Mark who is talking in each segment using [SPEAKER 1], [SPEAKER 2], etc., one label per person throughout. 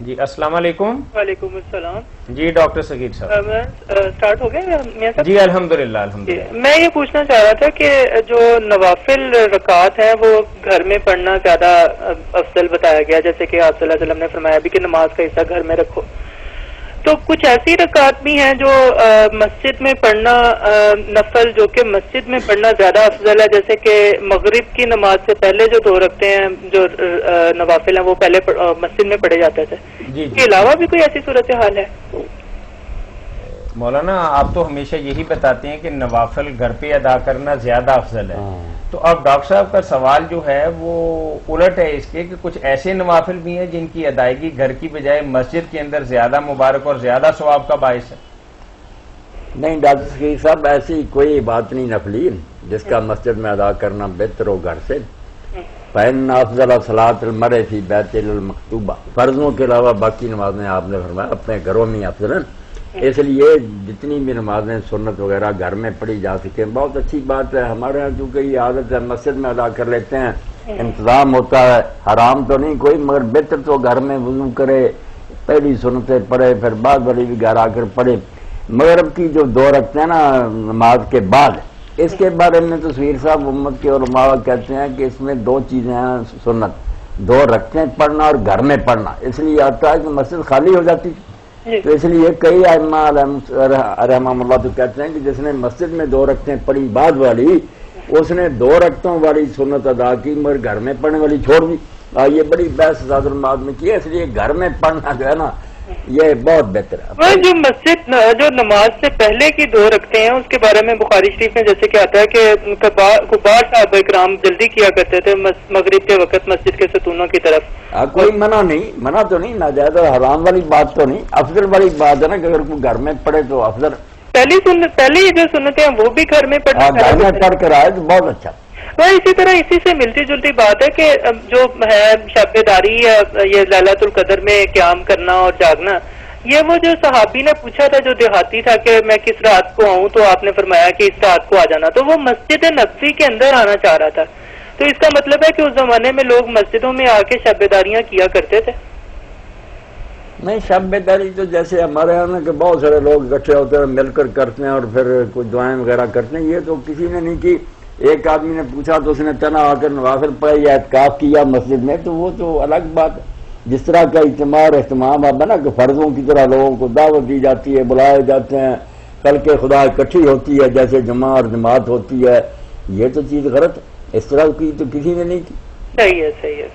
[SPEAKER 1] جی السلام علیکم.
[SPEAKER 2] وعلیکم السلام.
[SPEAKER 1] جی ڈاکٹر صغیر صاحب.
[SPEAKER 2] اسٹارٹ ہو گیا میاں صاحب؟
[SPEAKER 1] جی الحمدللہ الحمدللہ.
[SPEAKER 2] میں یہ پوچھنا چاہ رہا تھا کہ جو نوافل رکعات ہیں وہ گھر میں پڑھنا زیادہ افضل بتایا گیا، جیسے کہ آپ صلی اللہ علیہ وسلم نے فرمایا بھی کہ نماز کا حصہ گھر میں رکھو. تو کچھ ایسی رکعات بھی ہیں جو مسجد میں پڑھنا نفل جو کہ مسجد میں پڑھنا زیادہ افضل ہے، جیسے کہ مغرب کی نماز سے پہلے جو دو رکھتے ہیں جو نوافل ہیں وہ پہلے مسجد میں پڑھے جاتے تھے. اس کے علاوہ بھی کوئی ایسی صورتحال ہے؟
[SPEAKER 1] مولانا آپ تو ہمیشہ یہی بتاتے ہیں کہ نوافل گھر پہ ادا کرنا زیادہ افضل ہے. تو اب ڈاکٹر صاحب کا سوال جو ہے وہ الٹ ہے اس کے کہ کچھ ایسے نوافل بھی ہیں جن کی ادائیگی گھر کی بجائے مسجد کے اندر زیادہ مبارک اور زیادہ ثواب کا باعث ہے.
[SPEAKER 3] نہیں ڈاکٹر صغیر صاحب، ایسی کوئی بات نہیں نفلی جس کا مسجد میں ادا کرنا بہتر ہو گھر سے. فإن افضل صلاۃ المرء فی بیت المکتوبہ، فرضوں کے علاوہ باقی نمازیں آپ نے فرمایا اپنے گھروں میں افضل ہیں. اس لیے جتنی بھی نمازیں سنت وغیرہ گھر میں پڑھی جا سکیں بہت اچھی بات ہے. ہمارے یہاں چونکہ یہ عادت ہے مسجد میں ادا کر لیتے ہیں، انتظام ہوتا ہے، حرام تو نہیں کوئی، مگر بہتر تو گھر میں وضو کرے، پہلی سنتیں پڑھے، پھر بعد والی بھی گھر آ کر پڑھے. مغرب کی جو دو رکھتے ہیں نا نماز کے بعد، اس کے بارے میں تو صغیر صاحب امت کے علماء کہتے ہیں کہ اس میں دو چیزیں ہیں سنت، دو رکھتے ہیں پڑھنا اور گھر میں پڑھنا. اس لیے آتا ہے کہ مسجد خالی ہو جاتی، تو اس لیے کئی ائمہ رحمہ اللہ تو کہتے ہیں کہ جس نے مسجد میں دو رکعتیں پڑھی بعد والی، اس نے دو رکعتوں والی سنت ادا کی مگر گھر میں پڑھنے والی چھوڑ دی. یہ بڑی بحث زاد المعاد میں کی ہے. اس لیے گھر میں پڑھنا جو ہے نا یہ بہت بہتر ہے.
[SPEAKER 2] جو مسجد جو نماز سے پہلے کی دو رکھتے ہیں اس کے بارے میں بخاری شریف میں جیسے کہ آتا ہے کہ کبار صاحب اکرام جلدی کیا کرتے تھے مغرب کے وقت مسجد کے ستونوں کی طرف.
[SPEAKER 3] کوئی منع نہیں، منع تو نہیں، ناجائز اور حرام والی بات تو نہیں، افضل والی بات ہے نا کہ اگر کوئی گھر میں پڑھے تو افضل.
[SPEAKER 2] پہلی جو سنتیں ہیں وہ بھی گھر میں پڑھنا،
[SPEAKER 3] گھر میں پڑھ کر آئے تو بہت اچھا.
[SPEAKER 2] اسی طرح اسی سے ملتی جلتی بات ہے کہ جو ہے شب داری یہ لیلۃ القدر میں قیام کرنا اور جاگنا، یہ وہ جو صحابی نے پوچھا تھا جو دیہاتی تھا کہ میں کس رات کو آؤں، تو آپ نے فرمایا کہ اس رات کو آ جانا، تو وہ مسجد نبوی کے اندر آنا چاہ رہا تھا. تو اس کا مطلب ہے کہ اس زمانے میں لوگ مسجدوں میں آ کے شب داریاں کیا کرتے تھے.
[SPEAKER 3] نہیں شب بیداری تو جیسے ہمارے یہاں نا کہ بہت سارے لوگ اکٹھے ہوتے ہیں مل کر کرتے ہیں اور پھر کچھ دعائیں وغیرہ کرتے ہیں، یہ تو کسی نے نہیں کی. ایک آدمی نے پوچھا تو اس نے تنہا آ کر نوافل پڑھے یا اعتکاف کیا مسجد میں، تو وہ تو الگ بات ہے. جس طرح کا اجتماع اور اہتمام اب ہے نا کہ فرضوں کی طرح لوگوں کو دعوت دی جاتی ہے، بلائے جاتے ہیں، کل کے خدا اکٹھی ہوتی ہے جیسے جماع اور جماعت ہوتی ہے، یہ تو چیز غلط ہے. اس طرح کی تو کسی نے نہیں کی.
[SPEAKER 2] صحیح ہے، صحیح ہے.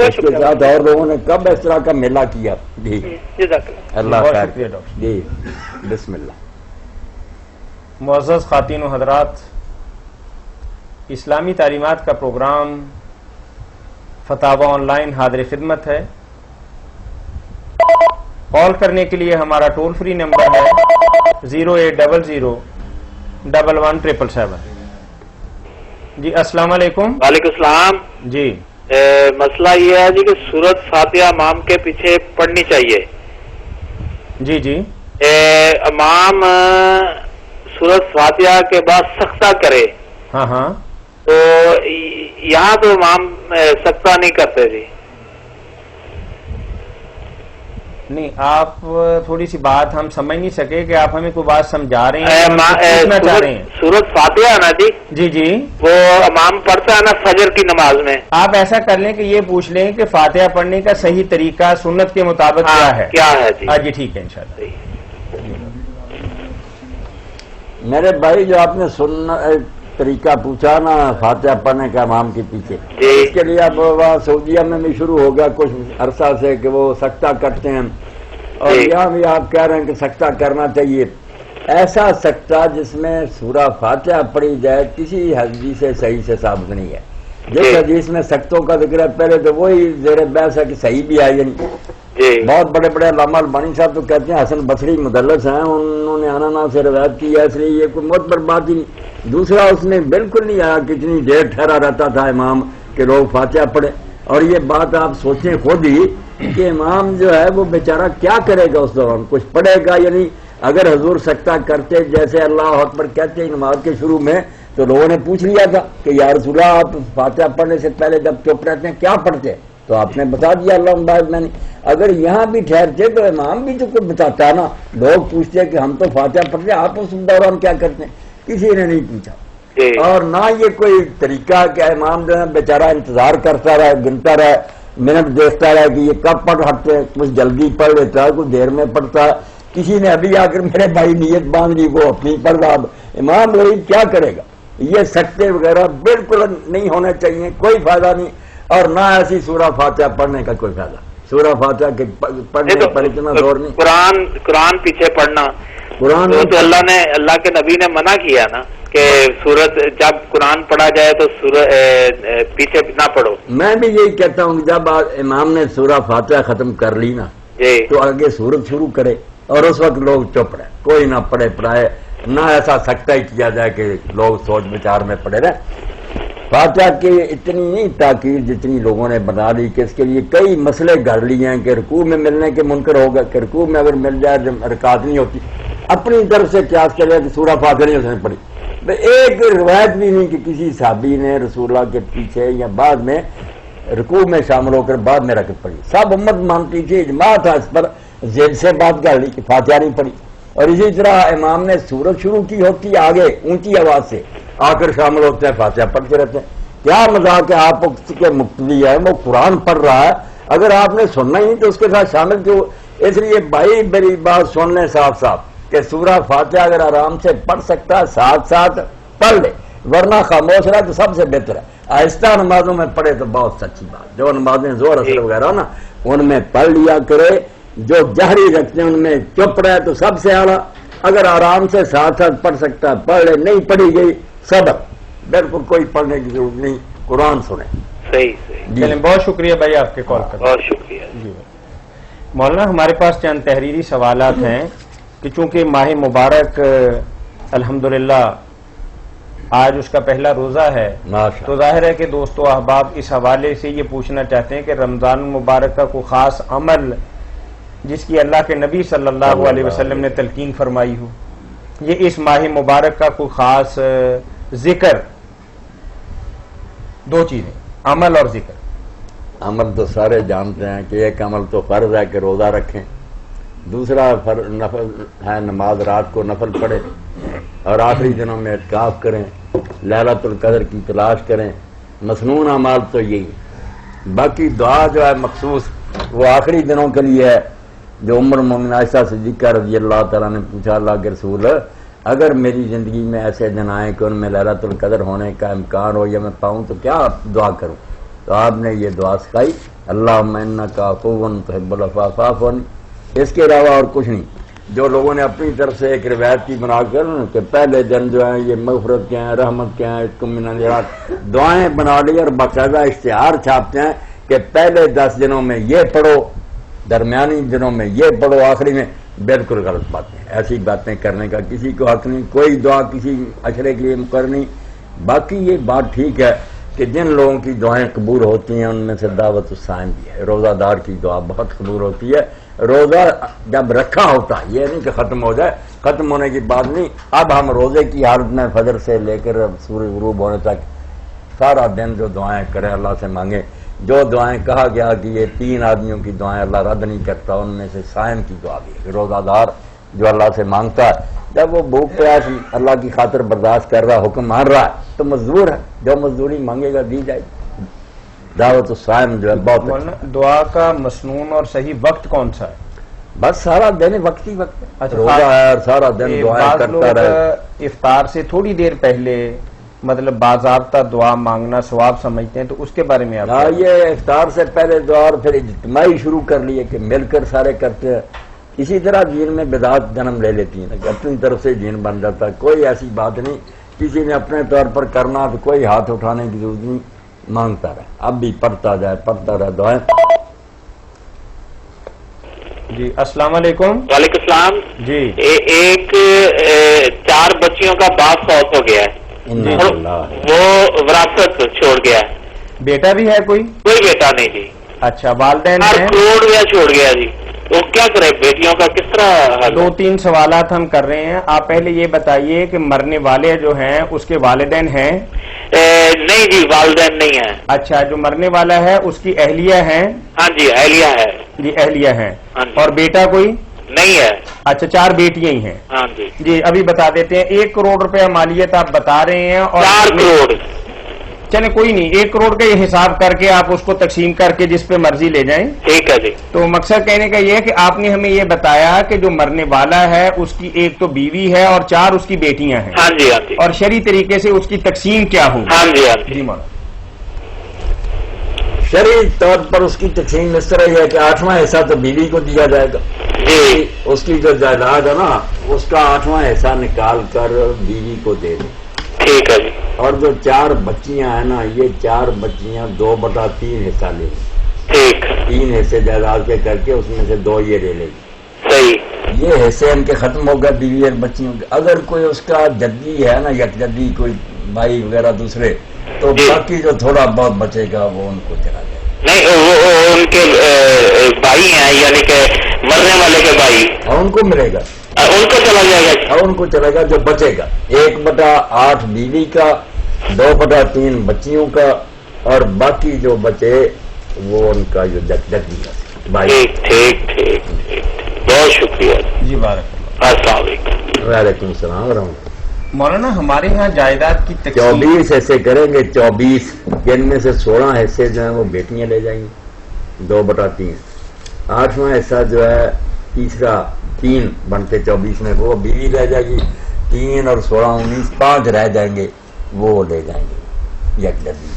[SPEAKER 3] اس کے ساتھ اور لوگوں نے کب اس طرح کا میلہ کیا. جی اللہ خیر. جی بسم اللہ.
[SPEAKER 1] معزز خواتین و حضرات، اسلامی تعلیمات کا پروگرام فتاوی آن لائن حاضر خدمت ہے. کال کرنے کے لیے ہمارا ٹول فری نمبر ہے 0800-11-777. جی السلام علیکم.
[SPEAKER 4] وعلیکم السلام.
[SPEAKER 1] جی
[SPEAKER 4] مسئلہ یہ ہے جی کہ سورت فاتحہ امام کے پیچھے پڑھنی چاہیے.
[SPEAKER 1] جی جی
[SPEAKER 4] امام سورت فاتحہ کے بعد سختہ کرے،
[SPEAKER 1] ہاں ہاں،
[SPEAKER 4] تو یہاں تو امام سختہ نہیں کرتے جی.
[SPEAKER 1] نہیں آپ تھوڑی سی بات ہم سمجھ نہیں سکے کہ آپ ہمیں کوئی بات سمجھا رہے ہیں، پوچھنا چاہ رہے ہیں.
[SPEAKER 4] سورت فاتحہ نا جی
[SPEAKER 1] جی جی
[SPEAKER 4] وہ امام پڑھتا ہے نا فجر کی نماز میں.
[SPEAKER 1] آپ ایسا کر لیں کہ یہ پوچھ لیں کہ فاتحہ پڑھنے کا صحیح طریقہ سنت کے مطابق کیا ہے
[SPEAKER 4] جی.
[SPEAKER 1] ہاں جی ٹھیک ہے انشاءاللہ.
[SPEAKER 3] میرے بھائی جو آپ نے طریقہ پوچھا نا فاتحہ پڑھنے کا امام کے پیچھے، اس کے لیے اب وہاں سعودیہ میں بھی شروع ہو گیا کچھ عرصہ سے کہ وہ سختہ کرتے ہیں، اور یہاں بھی آپ کہہ رہے ہیں کہ سختہ کرنا چاہیے. ایسا سختہ جس میں سورہ فاتحہ پڑھی جائے کسی حدیث سے صحیح سے ثابت نہیں ہے. جس حدیث میں سختوں کا ذکر ہے پہلے تو وہی زیر بحث ہے کہ صحیح بھی ہے یا نہیں. بہت بڑے بڑے علامہ البانی صاحب تو کہتے ہیں حسن بصری مدلس ہیں، انہوں نے انانا سے روایت کی ہے، اس لیے یہ کوئی معتبر بات ہی نہیں. دوسرا اس میں بالکل نہیں آیا کتنی دیر ٹھہرا رہتا تھا امام کہ لوگ فاتحہ پڑھے. اور یہ بات آپ سوچیں خود ہی کہ امام جو ہے وہ بیچارہ کیا کرے گا اس دوران، کچھ پڑھے گا یا نہیں. اگر حضور سختہ کرتے جیسے اللہ اکبر کہتے ہیں نماز کے شروع میں تو لوگوں نے پوچھ لیا تھا کہ یا رسول اللہ آپ فاتحہ پڑھنے سے پہلے جب چپ رہتے ہیں کیا پڑھتے ہیں، تو آپ نے بتا دیا اللہ باعث میں نے. اگر یہاں بھی ٹھہرتے تو امام بھی تو کوئی بتاتا نا. لوگ پوچھتے ہیں کہ ہم تو فاتحہ پڑھتے ہیں، آپ اس دوران کیا کرتے ہیں؟ کسی نے نہیں پوچھا. اور نہ یہ کوئی طریقہ کہ امام جو ہے بیچارہ انتظار کرتا رہے، گنتا رہے، منٹ دیکھتا رہا کہ یہ کب پڑھ ہٹتے ہیں، کچھ جلدی پڑھ لیتا ہے، کچھ دیر میں پڑھتا ہے. کسی نے ابھی آ کر میرے بھائی نیت باندھ لی، وہ اپنی پڑھ رہا. امام وہی کیا کرے گا؟ یہ سکتے وغیرہ بالکل نہیں ہونے چاہیے، کوئی فائدہ نہیں. اور نہ ایسی سورہ فاتحہ پڑھنے کا کوئی فائدہ. سورہ فاتحہ کے پڑھنے پر اتنا زور نہیں.
[SPEAKER 4] قرآن پیچھے پڑھنا،
[SPEAKER 3] قرآن
[SPEAKER 4] تو اللہ کے نبی نے منع کیا نا کہ سورت جب قرآن پڑھا جائے تو پیچھے نہ پڑھو.
[SPEAKER 3] میں بھی یہی کہتا ہوں کہ جب امام نے سورہ فاتحہ ختم کر لی نا تو آگے سورت شروع کرے اور اس وقت لوگ چپ رہے، کوئی نہ پڑھے پڑھائے. نہ ایسا سکتا ہی کیا جائے کہ لوگ سوچ بچار میں پڑے رہے. فاتحہ کی اتنی نہیں تاکید جتنی لوگوں نے بنا لی کہ اس کے لیے کئی مسئلے گھڑ لیے ہیں کہ رکوع میں ملنے کے منکر ہوگا کہ رکوع میں اگر مل جائے جب رکعت نہیں ہوتی. اپنی طرف سے قیاس کرے کہ سورہ فاتحہ نہیں اس نے پڑھی. ایک روایت بھی نہیں کہ کسی صحابی نے رسول اللہ کے پیچھے یا بعد میں رکوع میں شامل ہو کر بعد میں رکعت پڑھی. سب امت مانتی تھی، اجماع تھا اس پر، زید سے بات گھڑ لی کہ فاتحہ نہیں پڑھی. اور اسی طرح امام نے سورت شروع کی ہوتی آگے اونچی آواز سے، آ کر شامل ہوتے ہیں فاتحہ پڑھتے رہتے ہیں. کیا مذاق ہے؟ آپ کے مقتدی ہے، وہ قرآن پڑھ رہا ہے، اگر آپ نے سننا ہی تو اس کے ساتھ شامل کیوں؟ اس لیے بھائی میری بات سن لیں صاف صاف کہ سورہ فاتحہ اگر آرام سے پڑھ سکتا ہے ساتھ ساتھ پڑھ لے، ورنہ خاموش رہا تو سب سے بہتر ہے. آہستہ نمازوں میں پڑھے تو بہت سچی بات. جو نمازیں زور اثر وغیرہ نا ان میں پڑھ لیا کرے، جو جہری رکھتے ہیں ان میں چپ رہے تو سب سے اعلیٰ. اگر آرام سے ساتھ ساتھ پڑھ سکتا ہے پڑھ لے، نہیں پڑھی گئی صبر، بالکل کوئی پڑھنے کی ضرورت نہیں، قرآن سنیں.
[SPEAKER 4] صحیح.
[SPEAKER 1] چلیں، بہت شکریہ بھائی آپ کے کال کرنے.
[SPEAKER 4] بہت شکریہ.
[SPEAKER 1] جی مولانا، ہمارے پاس چند تحریری سوالات ہیں کہ چونکہ ماہ مبارک الحمدللہ آج اس کا پہلا روزہ ہے، تو ظاہر ہے کہ دوستو احباب اس حوالے سے یہ پوچھنا چاہتے ہیں کہ رمضان المبارک کا کوئی خاص عمل جس کی اللہ کے نبی صلی اللہ علیہ وسلم نے تلقین فرمائی ہو، یہ اس ماہ مبارک کا کوئی خاص ذکر. دو چیزیں، عمل اور ذکر.
[SPEAKER 3] عمل تو سارے جانتے ہیں کہ ایک عمل تو فرض ہے کہ روزہ رکھیں، دوسرا نفل ہے نماز رات کو نفل پڑھیں اور آخری دنوں میں اعتکاف کریں، لیلۃ القدر کی تلاش کریں. مسنون اعمال تو یہی. باقی دعا جو ہے مخصوص وہ آخری دنوں کے لیے ہے. جو عمر مومن عائشہ صدیقہ رضی اللہ تعالیٰ نے پوچھا اللہ کے رسول اگر میری زندگی میں ایسے دن آئے کہ ان میں لیلۃ القدر ہونے کا امکان ہو یا میں پاؤں تو کیا دعا کروں؟ تو آپ نے یہ دعا سکھائی، اللہم انک عفو تحب العفو فاعف عنی. اس کے علاوہ اور کچھ نہیں. جو لوگوں نے اپنی طرف سے ایک روایت کی بنا کر کہ پہلے دن جو ہیں یہ مغفرت کے ہیں، رحمت کے ہیں، عتق من النار دعائیں بنا لی اور باقاعدہ اشتہار چھاپتے ہیں کہ پہلے 10 دنوں میں یہ پڑھو، درمیانی دنوں میں یہ پڑھو، آخری میں. بالکل غلط باتیں. ایسی باتیں کرنے کا کسی کو حق نہیں. کوئی دعا کسی اشرے کے لیے مقرر نہیں. باقی یہ بات ٹھیک ہے کہ جن لوگوں کی دعائیں قبول ہوتی ہیں ان میں سے دعوت الصائم بھی ہے. روزہ دار کی دعا بہت قبول ہوتی ہے. روزہ جب رکھا ہوتا ہے، یہ نہیں کہ ختم ہو جائے، ختم ہونے کی بات نہیں. اب ہم روزے کی حالت میں فجر سے لے کر سورج غروب ہونے تک سارا دن جو دعائیں کریں اللہ سے مانگیں. جو دعائیں کہا گیا کہ یہ 3 آدمیوں کی دعائیں اللہ رد نہیں کرتا، ان میں سے صائم کی دعا بھی ہے. روزہ دار جو اللہ سے مانگتا ہے جب وہ بھوک پیاس اللہ کی خاطر برداشت کر رہا، حکم مان رہا ہے تو مزدور ہے، جو مزدوری مانگے گا دی جائے گی. دعوت الصائم جو ہے بہت.
[SPEAKER 1] دعا کا مسنون اور صحیح وقت کون سا ہے؟
[SPEAKER 3] بس سارا دن وقت ہی وقت ہے. روزہ ہے اور سارا دن دعائیں کرتا رہے.
[SPEAKER 1] افطار سے تھوڑی دیر پہلے مطلب باضابطہ دعا مانگنا ثواب سمجھتے ہیں، تو اس کے بارے میں آپ
[SPEAKER 3] یہ افطار سے پہلے دعا اور پھر اجتماعی شروع کر لیے کہ مل کر سارے کرتے ہیں. اسی طرح دین میں بدعت جنم لے لیتی ہیں کہ اپنی طرف سے دین بن جاتا ہے. کوئی ایسی بات نہیں. کسی نے اپنے طور پر کرنا تو کوئی ہاتھ اٹھانے کی ضرورت نہیں. مانگتا رہے، اب بھی پڑھتا رہے دعائیں.
[SPEAKER 1] جی السلام علیکم.
[SPEAKER 4] وعلیکم السلام.
[SPEAKER 1] جی
[SPEAKER 4] ایک 4 بچیوں کا باپ فوت ہو گیا ہے، وہ وراثت چھوڑ گیا ہے.
[SPEAKER 1] بیٹا بھی ہے کوئی
[SPEAKER 4] بیٹا نہیں جی.
[SPEAKER 1] اچھا، والدین
[SPEAKER 4] 4 کروڑ روپیہ چھوڑ گیا جی. تو کیا کرے بیٹیوں کا کس طرح؟
[SPEAKER 1] 2-3 سوالات ہم کر رہے ہیں. آپ پہلے یہ بتائیے کہ مرنے والے جو ہیں اس کے والدین ہیں؟
[SPEAKER 4] نہیں جی، والدین نہیں ہیں.
[SPEAKER 1] اچھا، جو مرنے والا ہے اس کی اہلیہ ہیں؟
[SPEAKER 4] ہاں جی، اہلیہ ہے.
[SPEAKER 1] جی اہلیہ ہیں.
[SPEAKER 4] ہاں جی.
[SPEAKER 1] اور بیٹا کوئی؟
[SPEAKER 4] نہیں ہے.
[SPEAKER 1] اچھا، 4 بیٹیاں ہی ہیں.
[SPEAKER 4] ہاں جی.
[SPEAKER 1] جی ابھی بتا دیتے ہیں. 1 کروڑ روپیہ مالیت آپ بتا رہے ہیں اور
[SPEAKER 4] 4 کروڑ.
[SPEAKER 1] چلے کوئی نہیں، 1 کروڑ کا یہ حساب کر کے آپ اس کو تقسیم کر کے جس پہ مرضی لے جائیں.
[SPEAKER 4] ٹھیک ہے جی.
[SPEAKER 1] تو مقصد کہنے کا یہ ہے کہ آپ نے ہمیں یہ بتایا کہ جو مرنے والا ہے اس کی 1 تو بیوی ہے اور 4 اس کی بیٹیاں ہیں.
[SPEAKER 4] ہاں جی. ہاں جی.
[SPEAKER 1] اور شرعی طریقے سے اس کی تقسیم کیا ہوگی؟
[SPEAKER 4] ہاں جی. ہاں جی.
[SPEAKER 1] جی مولانا.
[SPEAKER 3] شرعی طور پر اس کی تقسیم اس طرح ہے کہ 8واں حصہ تو بیوی کو دیا جائے گا.
[SPEAKER 4] جی.
[SPEAKER 3] اس کی جو جائیداد ہے نا اس کا 8واں حصہ نکال کر بیوی کو دے دیں.
[SPEAKER 4] ٹھیک ہے جی.
[SPEAKER 3] اور جو 4 بچیاں ہیں نا یہ 4 بچیاں 2/3 حصہ لے لیں.
[SPEAKER 4] ٹھیک.
[SPEAKER 3] 3 حصے جائیداد کے کر کے اس میں سے 2 یہ لے لیں.
[SPEAKER 4] صحیح.
[SPEAKER 3] یہ حصے ان کے ختم ہو گئے بیوی اور بچیوں کے. اگر کوئی اس کا جدی ہے نا یک جدی کوئی بھائی وغیرہ دوسرے تو باقی جو تھوڑا بہت بچے گا وہ ان کو چلا جائے.
[SPEAKER 4] نہیں، وہ ان کے بھائی ہیں، یعنی کہ مرنے والے کے بھائی،
[SPEAKER 3] اور ان کو ملے گا.
[SPEAKER 4] ان کو چلا جائے گا.
[SPEAKER 3] اور ان کو چلے گا جو بچے گا. 1/8 بیوی کا، 2/3 بچیوں کا اور باقی جو بچے وہ ان کا جو جدی ہے بھائی.
[SPEAKER 4] ٹھیک ٹھیک ٹھیک ٹھیک. بہت شکریہ.
[SPEAKER 1] جی بارک اللہ.
[SPEAKER 4] السلام علیکم.
[SPEAKER 3] وعلیکم السلام ورحمۃ.
[SPEAKER 1] مولانا ہمارے ہاں جائیداد کی تقسیم
[SPEAKER 3] 24 حصے کریں گے. 24 جن میں سے 16 حصے جو ہیں وہ بیٹیاں لے جائیں گی 2/3. 8واں حصہ جو ہے تیسرا 3 بنتے 24 میں وہ بیوی لے جائے گی. 3 اور 16 19 5 رہ جائیں گے وہ لے جائیں گے یک جدی.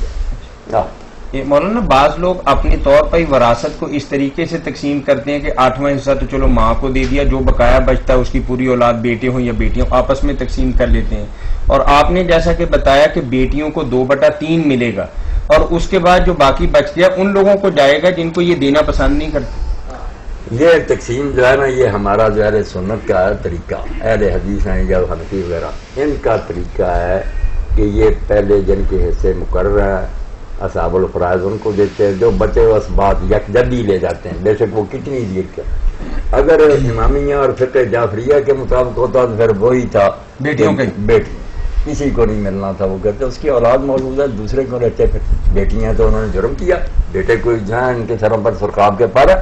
[SPEAKER 1] یہ مولانا بعض لوگ اپنے طور پر ہی وراثت کو اس طریقے سے تقسیم کرتے ہیں کہ 8واں حصہ تو چلو ماں کو دے دیا، جو بقایا بچتا ہے اس کی پوری اولاد بیٹے ہوں یا بیٹیاں آپس میں تقسیم کر لیتے ہیں. اور آپ نے جیسا کہ بتایا کہ بیٹیوں کو 2/3 ملے گا اور اس کے بعد جو باقی بچ گیا ان لوگوں کو جائے گا جن کو یہ دینا پسند نہیں کرتے.
[SPEAKER 3] یہ تقسیم جو ہے نا یہ ہمارا جو اہل سنت کا ہے طریقہ. اہل حدیث ہیں یا حنفی وغیرہ ان کا طریقہ ہے کہ یہ پہلے جن کے حصے مقرر ہیں اصحاب الفرائض ان کو دیتے ہیں. جو بچے اسبات یک جدی لے جاتے ہیں بے شک وہ کتنی دیت کا. اگر امامیہ اور فقہ جعفریہ کے مطابق ہوتا تو پھر وہی تھا
[SPEAKER 1] بیٹیوں کے
[SPEAKER 3] بیٹی کسی کو نہیں ملنا تھا. وہ کہتے اس کی اولاد موجود ہے دوسرے کو رہتے. پھر بیٹیاں تو انہوں نے جرم کیا. بیٹے کوئی جہاں ان کے سروں پر سرخاب کے پر ہے.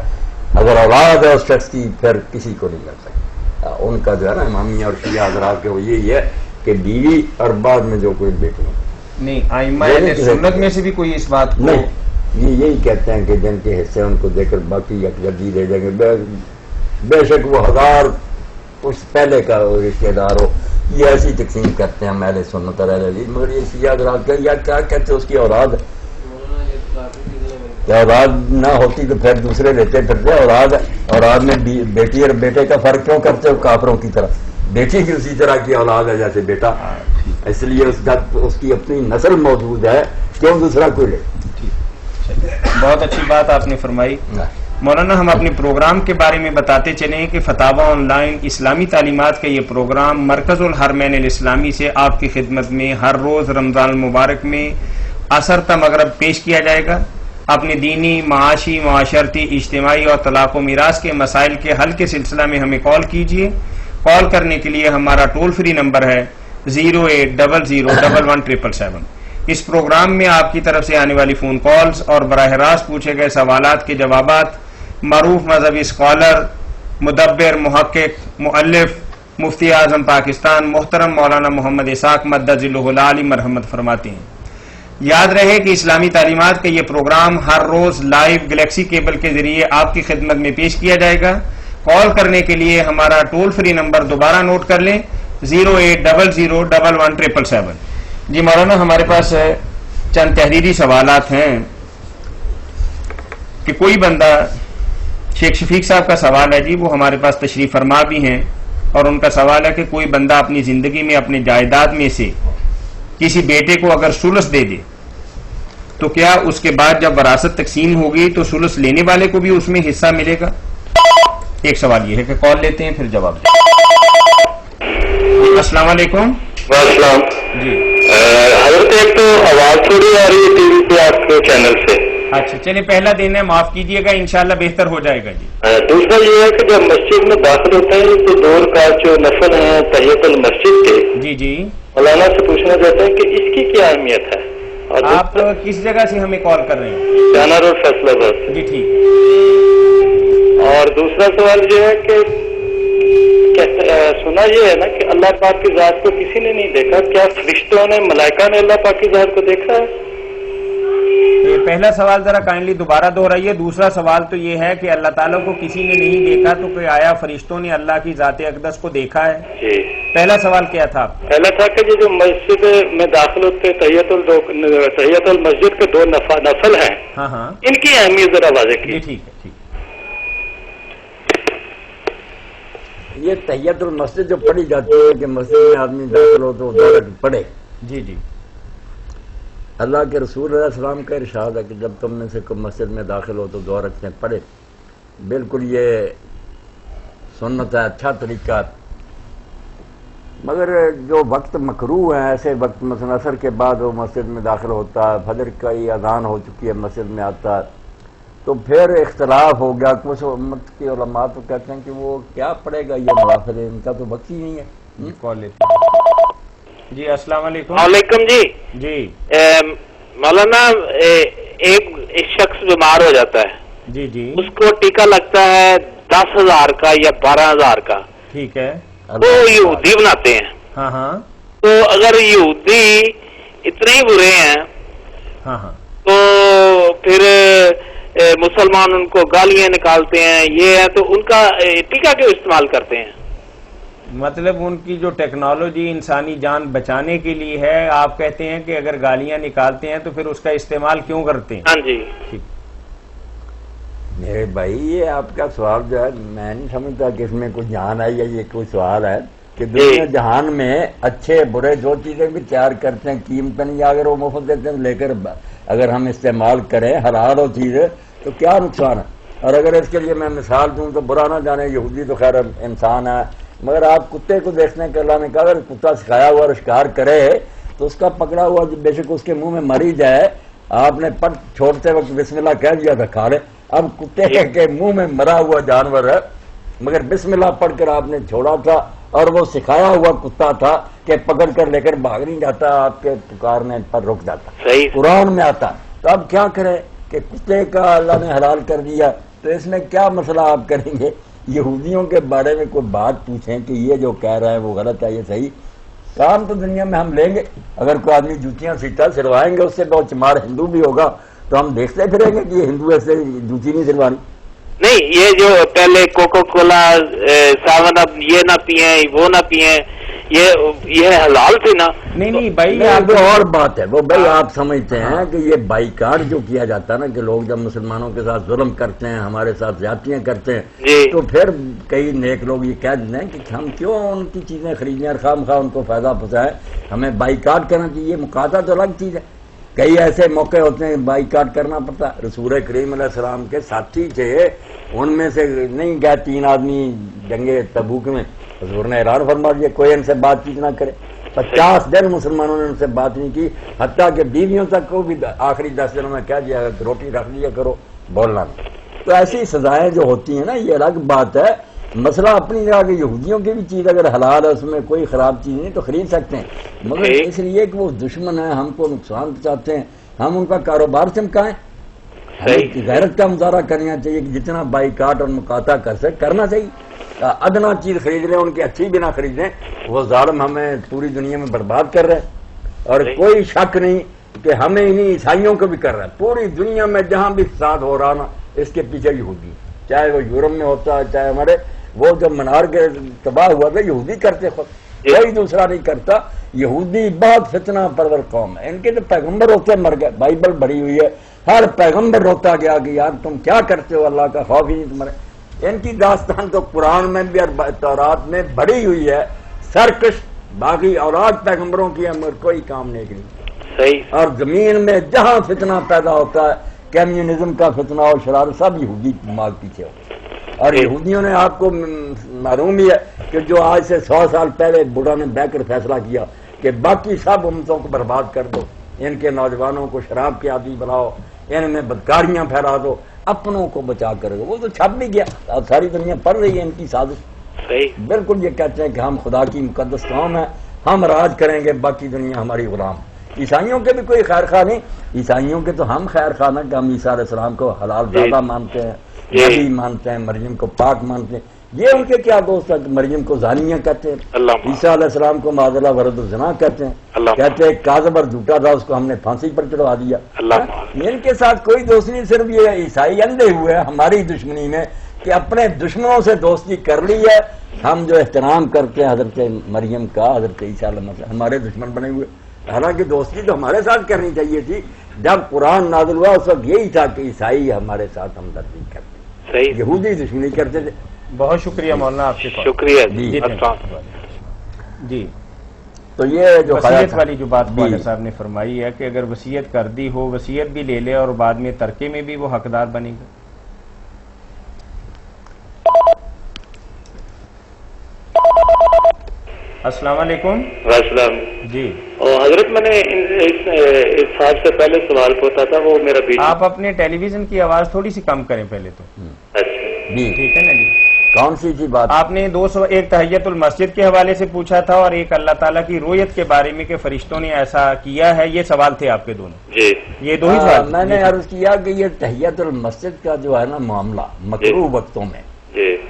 [SPEAKER 3] اگر اولاد ہے اس شخص کی پھر کسی کو نہیں مل سکتا. ان کا جو ہے نا امامیہ اور شیعہ حضرات کے وہ یہی ہے کہ بیوی اور بعد میں جو کوئی بیٹی
[SPEAKER 1] نہیں. ائمہ سنت میں سے بھی کوئی اس بات کو
[SPEAKER 3] نہیں یہ یہی کہتے ہیں کہ جن کے حصے ان کو دے کر باقی یک جدی لے جائیں گے. بے شک وہ 1000 اس پہلے کا رشتے دار ہو یہ ایسی تقسیم کرتے ہیں اہل سنت اور اہل حدیث. مگر یہ شیعہ حضرات یا کیا کہتے ہیں اس کی اولاد اولاد نہ ہوتی تو پھر دوسرے لیتے پھرتے. اولاد میں بیٹی اور بیٹے کا فرق کیوں کرتے ہو کافروں کی طرح؟ بیٹی کی اسی طرح کی اولاد ہے جیسے بیٹا. اس لیے اس کی اپنی نسل موجود ہے کیوں دوسرا کوئی لے.
[SPEAKER 1] بہت اچھی بات آپ نے فرمائی. مولانا ہم اپنے پروگرام کے بارے میں بتاتے چلیں کہ فتاوی آن لائن اسلامی تعلیمات کا یہ پروگرام مرکز الحرمین الاسلامی سے آپ کی خدمت میں ہر روز رمضان المبارک میں عصر تا مغرب پیش کیا جائے گا. اپنے دینی، معاشی، معاشرتی، اجتماعی اور طلاق و میراث کے مسائل کے حل کے سلسلہ میں ہمیں کال کیجیے. کال کرنے کے لیے ہمارا ٹول فری نمبر ہے 08001117777. اس پروگرام میں آپ کی طرف سے آنے والی فون کالز اور براہ راست پوچھے گئے سوالات کے جوابات معروف مذہبی اسکالر، مدبر، محقق، مؤلف، مفتی اعظم پاکستان محترم مولانا محمد اسحاق مدد ذلہ العالی مرحمت فرماتے ہیں. یاد رہے کہ اسلامی تعلیمات کا یہ پروگرام ہر روز لائیو گلیکسی کیبل کے ذریعے آپ کی خدمت میں پیش کیا جائے گا. کال کرنے کے لیے ہمارا ٹول فری نمبر دوبارہ نوٹ کر لیں 08001117777. جی مولانا ہمارے پاس چند تحریری سوالات ہیں کہ کوئی بندہ شیخ شفیق صاحب کا سوال ہے جی وہ ہمارے پاس تشریف فرما بھی ہیں اور ان کا سوال ہے کہ کوئی بندہ اپنی زندگی میں اپنے جائیداد میں سے کسی بیٹے کو اگر ثلث دے دے تو کیا اس کے بعد جب وراثت تقسیم ہوگی تو ثلث لینے والے کو بھی اس میں حصہ ملے گا؟ ایک سوال یہ ہے کہ کال لیتے ہیں پھر جواب دیں. السلام علیکم.
[SPEAKER 4] السلام
[SPEAKER 1] جی
[SPEAKER 4] حضرت ایک تو آواز تھوڑی آ رہی ہے ٹی وی پہ آپ کے چینل سے.
[SPEAKER 1] اچھا چلے پہلا دن ہے معاف کیجئے گا انشاءاللہ بہتر ہو جائے گا. جی
[SPEAKER 4] دوسرا یہ ہے کہ جب مسجد میں داخل ہوتے ہیں تو 2 رکعت جو نفل ہیں تحیت المسجد کے
[SPEAKER 1] جی جی
[SPEAKER 5] مولانا سے پوچھنا چاہتے ہیں کہ اس کی کیا اہمیت ہے؟ اور
[SPEAKER 1] آپ کس جگہ سے ہمیں کال کر رہے ہیں؟
[SPEAKER 5] جانا روڈ فیصلہ آباد سے۔
[SPEAKER 1] جی ٹھیک۔
[SPEAKER 5] اور دوسرا سوال یہ ہے کہ سنا یہ ہے نا کہ اللہ پاک کی ذات کو کسی نے نہیں دیکھا، کیا فرشتوں نے، ملائکہ نے اللہ پاک کی ذات کو دیکھا ہے؟
[SPEAKER 1] یہ پہلا سوال ذرا کائنڈلی دوبارہ دہرائیے۔ دوسرا سوال تو یہ ہے کہ اللہ تعالیٰ کو کسی نے نہیں دیکھا تو کوئی آیا فرشتوں نے اللہ کی ذات اقدس کو دیکھا ہے؟
[SPEAKER 5] جی
[SPEAKER 1] پہلا سوال کیا تھا؟
[SPEAKER 5] پہلا تھا کہ یہ جو مسجد میں داخل ہوتے تحیت المسجد کے 2 نفل ہیں،
[SPEAKER 1] ہاں ہاں
[SPEAKER 5] ان کی اہمیت ذرا واضح
[SPEAKER 1] جی
[SPEAKER 5] کی۔
[SPEAKER 1] ٹھیک ہے ٹھیک۔
[SPEAKER 3] یہ تحیت المسجد جو پڑھی جاتی ہے کہ مسجد میں آدمی داخل ہو تو 2 رکعت پڑھے،
[SPEAKER 1] جی جی
[SPEAKER 3] اللہ کے رسول علیہ السلام کا ارشاد ہے کہ جب تم میں سے کوئی مسجد میں داخل ہو تو 2 رکعتیں پڑھے۔ بالکل یہ سنت ہے، اچھا طریقہ ہے، مگر جو وقت مکروہ ہے ایسے وقت مثلا عصر کے بعد وہ مسجد میں داخل ہوتا ہے، فجر کی اذان ہو چکی ہے مسجد میں آتا ہے، تو پھر اختلاف ہو گیا۔ کچھ امت کے علماء تو کہتے ہیں کہ وہ کیا پڑھے گا، یہ نوافل ہے، ان کا تو وقت ہی نہیں ہے۔
[SPEAKER 1] کال لیتے ہیں۔ جی السلام علیکم۔
[SPEAKER 4] وعلیکم جی۔
[SPEAKER 1] جی
[SPEAKER 4] مولانا ایک شخص بیمار ہو جاتا ہے،
[SPEAKER 1] جی جی
[SPEAKER 4] اس کو ٹیکہ لگتا ہے 10,000 کا یا 12,000 کا،
[SPEAKER 1] ٹھیک ہے۔
[SPEAKER 4] وہ یہودی بناتے ہیں۔
[SPEAKER 1] ہاں ہاں
[SPEAKER 4] تو اگر یہودی اتنے ہی برے ہیں
[SPEAKER 1] ہاں ہاں
[SPEAKER 4] تو پھر مسلمان ان کو گالیاں نکالتے ہیں، یہ ہے تو ان کا ٹیکہ کیوں استعمال کرتے ہیں؟
[SPEAKER 1] مطلب ان کی جو ٹیکنالوجی انسانی جان بچانے کے لیے ہے، آپ کہتے ہیں کہ اگر گالیاں نکالتے ہیں تو پھر اس کا استعمال کیوں کرتے ہیں؟
[SPEAKER 4] ہاں جی۔
[SPEAKER 1] ٹھیک۔
[SPEAKER 3] میرے بھائی یہ آپ کا سوال جو ہے میں نہیں سمجھتا کہ اس میں کوئی جان ہے یا یہ کوئی سوال ہے کہ دنیا جہان میں اچھے برے جو چیزیں بھی تیار کرتے ہیں قیمت نہیں، اگر وہ مفت دیتے ہیں لے کر اگر ہم استعمال کریں حلال ہو چیز تو کیا نقصان ہے؟ اور اگر اس کے لیے میں مثال دوں تو برا نہ جانے، یہودی تو خیر انسان ہے، مگر آپ کتے کو دیکھتے ہیں کہ اللہ نے کہا اگر کتا سکھایا ہوا اور شکار کرے تو اس کا پکڑا ہوا بے شک اس کے منہ میں مری جائے، آپ نے پٹ چھوڑتے وقت بسم اللہ کہہ دیا تھا کھا لے، اب کتے کے منہ میں مرا ہوا جانور ہے مگر بسم اللہ پڑھ کر آپ نے چھوڑا تھا، اور وہ سکھایا ہوا کتا تھا کہ پکڑ کر لے کر بھاگ نہیں جاتا، آپ کے پکارنے پر رک جاتا،
[SPEAKER 4] صحیح۔
[SPEAKER 3] قرآن میں آتا۔ تو اب کیا کریں کہ کتے کا اللہ نے حلال کر دیا، تو اس میں کیا مسئلہ آپ کریں گے؟ یہودیوں کے بارے میں کوئی بات پوچھیں کہ یہ جو کہہ رہا ہے وہ غلط ہے یہ صحیح؟ کام تو دنیا میں ہم لیں گے، اگر کوئی آدمی جوتیاں سیتا سلوائیں گے اس سے بہت چمار ہندو بھی ہوگا تو ہم دیکھتے پھریں گے کہ یہ ہندو ایسے جوتی نہیں سلوانی۔
[SPEAKER 4] نہیں، یہ جو پہلے کوکو کولا 7 اپ یہ نہ پیئیں وہ نہ پیئیں، یہ حلال تھی نا؟
[SPEAKER 1] نہیں بھائی
[SPEAKER 3] آپ اور بات ہے وہ بھائی آپ سمجھتے ہیں کہ یہ بائیکاٹ جو کیا جاتا ہے نا کہ لوگ جب مسلمانوں کے ساتھ ظلم کرتے ہیں، ہمارے ساتھ زیادتیاں کرتے ہیں تو پھر کئی نیک لوگ یہ کہہ دیتے ہیں کہ ہم کیوں ان کی چیزیں خریدیں اور خواہ مخواہ ان کو فائدہ پہنچائیں، ہمیں بائیکاٹ کرنا چاہیے۔ مقاطع تو الگ چیز ہے، کئی ایسے موقع ہوتے ہیں بائیکاٹ کرنا پڑتا ہے۔ رسول کریم علیہ السلام کے ساتھی تھے، ان میں سے نہیں گئے 3 آدمی جنگ تبوک میں، حضور نے اعلان فرما دیا کوئی ان سے بات چیت نہ کرے، 50 دن مسلمانوں نے ان سے بات نہیں کی، حتیٰ کہ بیویوں تک کو بھی آخری 10 دنوں میں کہہ دیا روٹی رکھ لیا کرو بولنا نہیں۔ تو ایسی سزائیں جو ہوتی ہیں نا یہ الگ بات ہے، مسئلہ اپنی جگہ کہ یہودیوں کی بھی چیز اگر حلال ہے اس میں کوئی خراب چیز نہیں تو خرید سکتے ہیں، مگر اس لیے کہ وہ دشمن ہیں ہم کو نقصان پہنچاتے ہیں ہم ان کا کاروبار چمکائیں؟ غیرت کا مظاہرہ کرنا چاہیے کہ جتنا بائیکاٹ اور مقاطع کر سکے کرنا چاہیے، ادنا چیز خرید لیں ان کی اچھی بھی نہ خریدیں، وہ ظالم ہمیں پوری دنیا میں برباد کر رہے ہیں، اور کوئی شک نہیں کہ ہمیں انہیں عیسائیوں کو بھی کر رہا ہے، پوری دنیا میں جہاں بھی فساد ہو رہا نا اس کے پیچھے یہودی، چاہے وہ یورپ میں ہوتا ہے چاہے ہمارے وہ جو منار کے تباہ ہوا تھا یہودی کرتے خود، کوئی دوسرا نہیں کرتا۔ یہودی بہت فتنہ پرور قوم ہے، ان کے جو پیغمبر ہوتے مر گئے، بائبل بھری ہوئی ہے، ہر پیغمبر روتا گیا کہ یار تم کیا کرتے ہو، اللہ کا خوف ہی نہیں تمہارے۔ ان کی داستان تو قرآن میں بھی اور تورات میں بڑی ہوئی ہے، سرکش باقی اولاد پیغمبروں کی عمر کوئی کام نہیں کی۔ اور زمین میں جہاں فتنہ پیدا ہوتا ہے کمیونزم کا فتنہ اور شرارت سب یہودی دماغ پیچھے ہوتا ہے۔ اور یہودیوں نے آپ کو معلوم ہی ہے کہ جو آج سے 100 سال پہلے بڈھا نے بیٹھ کر فیصلہ کیا کہ باقی سب امتوں کو برباد کر دو، ان کے نوجوانوں کو شراب کے عادی بناؤ، ان میں بدکاریاں پھیلا دو، اپنوں کو بچا کر وہ تو چھپ بھی گیا، ساری دنیا پڑھ رہی ہے ان کی سازش۔ بالکل یہ کہتے ہیں کہ ہم خدا کی مقدس قوم ہیں، ہم راج کریں گے، باقی دنیا ہماری غلام. عیسائیوں کے بھی کوئی خیر خواہ نہیں. عیسائیوں کے تو ہم خیر خواہ ہیں کہ ہم عیسیٰ علیہ السلام کو حلال زادہ مانتے ہیں، نبی مانتے ہیں، مریم کو پاک مانتے ہیں. یہ ان کے کیا دوست ہے کہ مریم کو زانیہ کہتے ہیں، عیسیٰ علیہ السلام کو معاذ اللہ ولد الزنا کہتے ہیں، کہتے ہیں کاذب اور جھوٹا تھا، اس کو ہم نے پھانسی پر چڑھوا دیا. ان کے ساتھ کوئی دوست نہیں. صرف یہ عیسائی اندھے ہوئے ہیں ہماری دشمنی میں کہ اپنے دشمنوں سے دوستی کر لی ہے. ہم جو احترام کرتے ہیں حضرت مریم کا، حضرت عیسیٰ علیہ السلام، ہمارے دشمن بنے ہوئے. حالانکہ دوستی تو ہمارے ساتھ کرنی چاہیے تھی. جب قرآن نازل ہوا اس وقت یہی تھا کہ عیسائی ہمارے ساتھ ہمدردی کرتے، یہودی دشمنی کرتے تھے.
[SPEAKER 1] بہت شکریہ مولانا آپ کے پاس.
[SPEAKER 4] شکریہ
[SPEAKER 1] جی.
[SPEAKER 3] تو یہ جو
[SPEAKER 1] وصیت والی جو بات خواجہ صاحب نے فرمائی ہے کہ اگر وصیت کر دی ہو، وصیت بھی لے لے اور بعد میں ترکے میں بھی وہ حقدار بنے گا. السلام علیکم.
[SPEAKER 4] السلام
[SPEAKER 1] جی.
[SPEAKER 4] حضرت میں نے اس صاحب سے پہلے سوال پوچھا تھا، وہ میرا بیٹا.
[SPEAKER 1] آپ اپنے ٹیلی ویژن کی آواز تھوڑی سی کم کریں پہلے تو.
[SPEAKER 4] اچھا
[SPEAKER 3] جی
[SPEAKER 1] ٹھیک ہے نا جی.
[SPEAKER 3] کون سی تھی بات؟
[SPEAKER 1] آپ نے ایک تحیت المسجد کے حوالے سے پوچھا تھا اور ایک اللہ تعالیٰ کی رویت کے بارے میں کہ فرشتوں نے ایسا کیا ہے. یہ سوال تھے آپ کے دونوں.
[SPEAKER 4] جی
[SPEAKER 1] یہ دو ہی سوال.
[SPEAKER 3] میں نے عرض کیا کہ یہ تحیت المسجد کا جو ہے نا معاملہ مکروہ وقتوں میں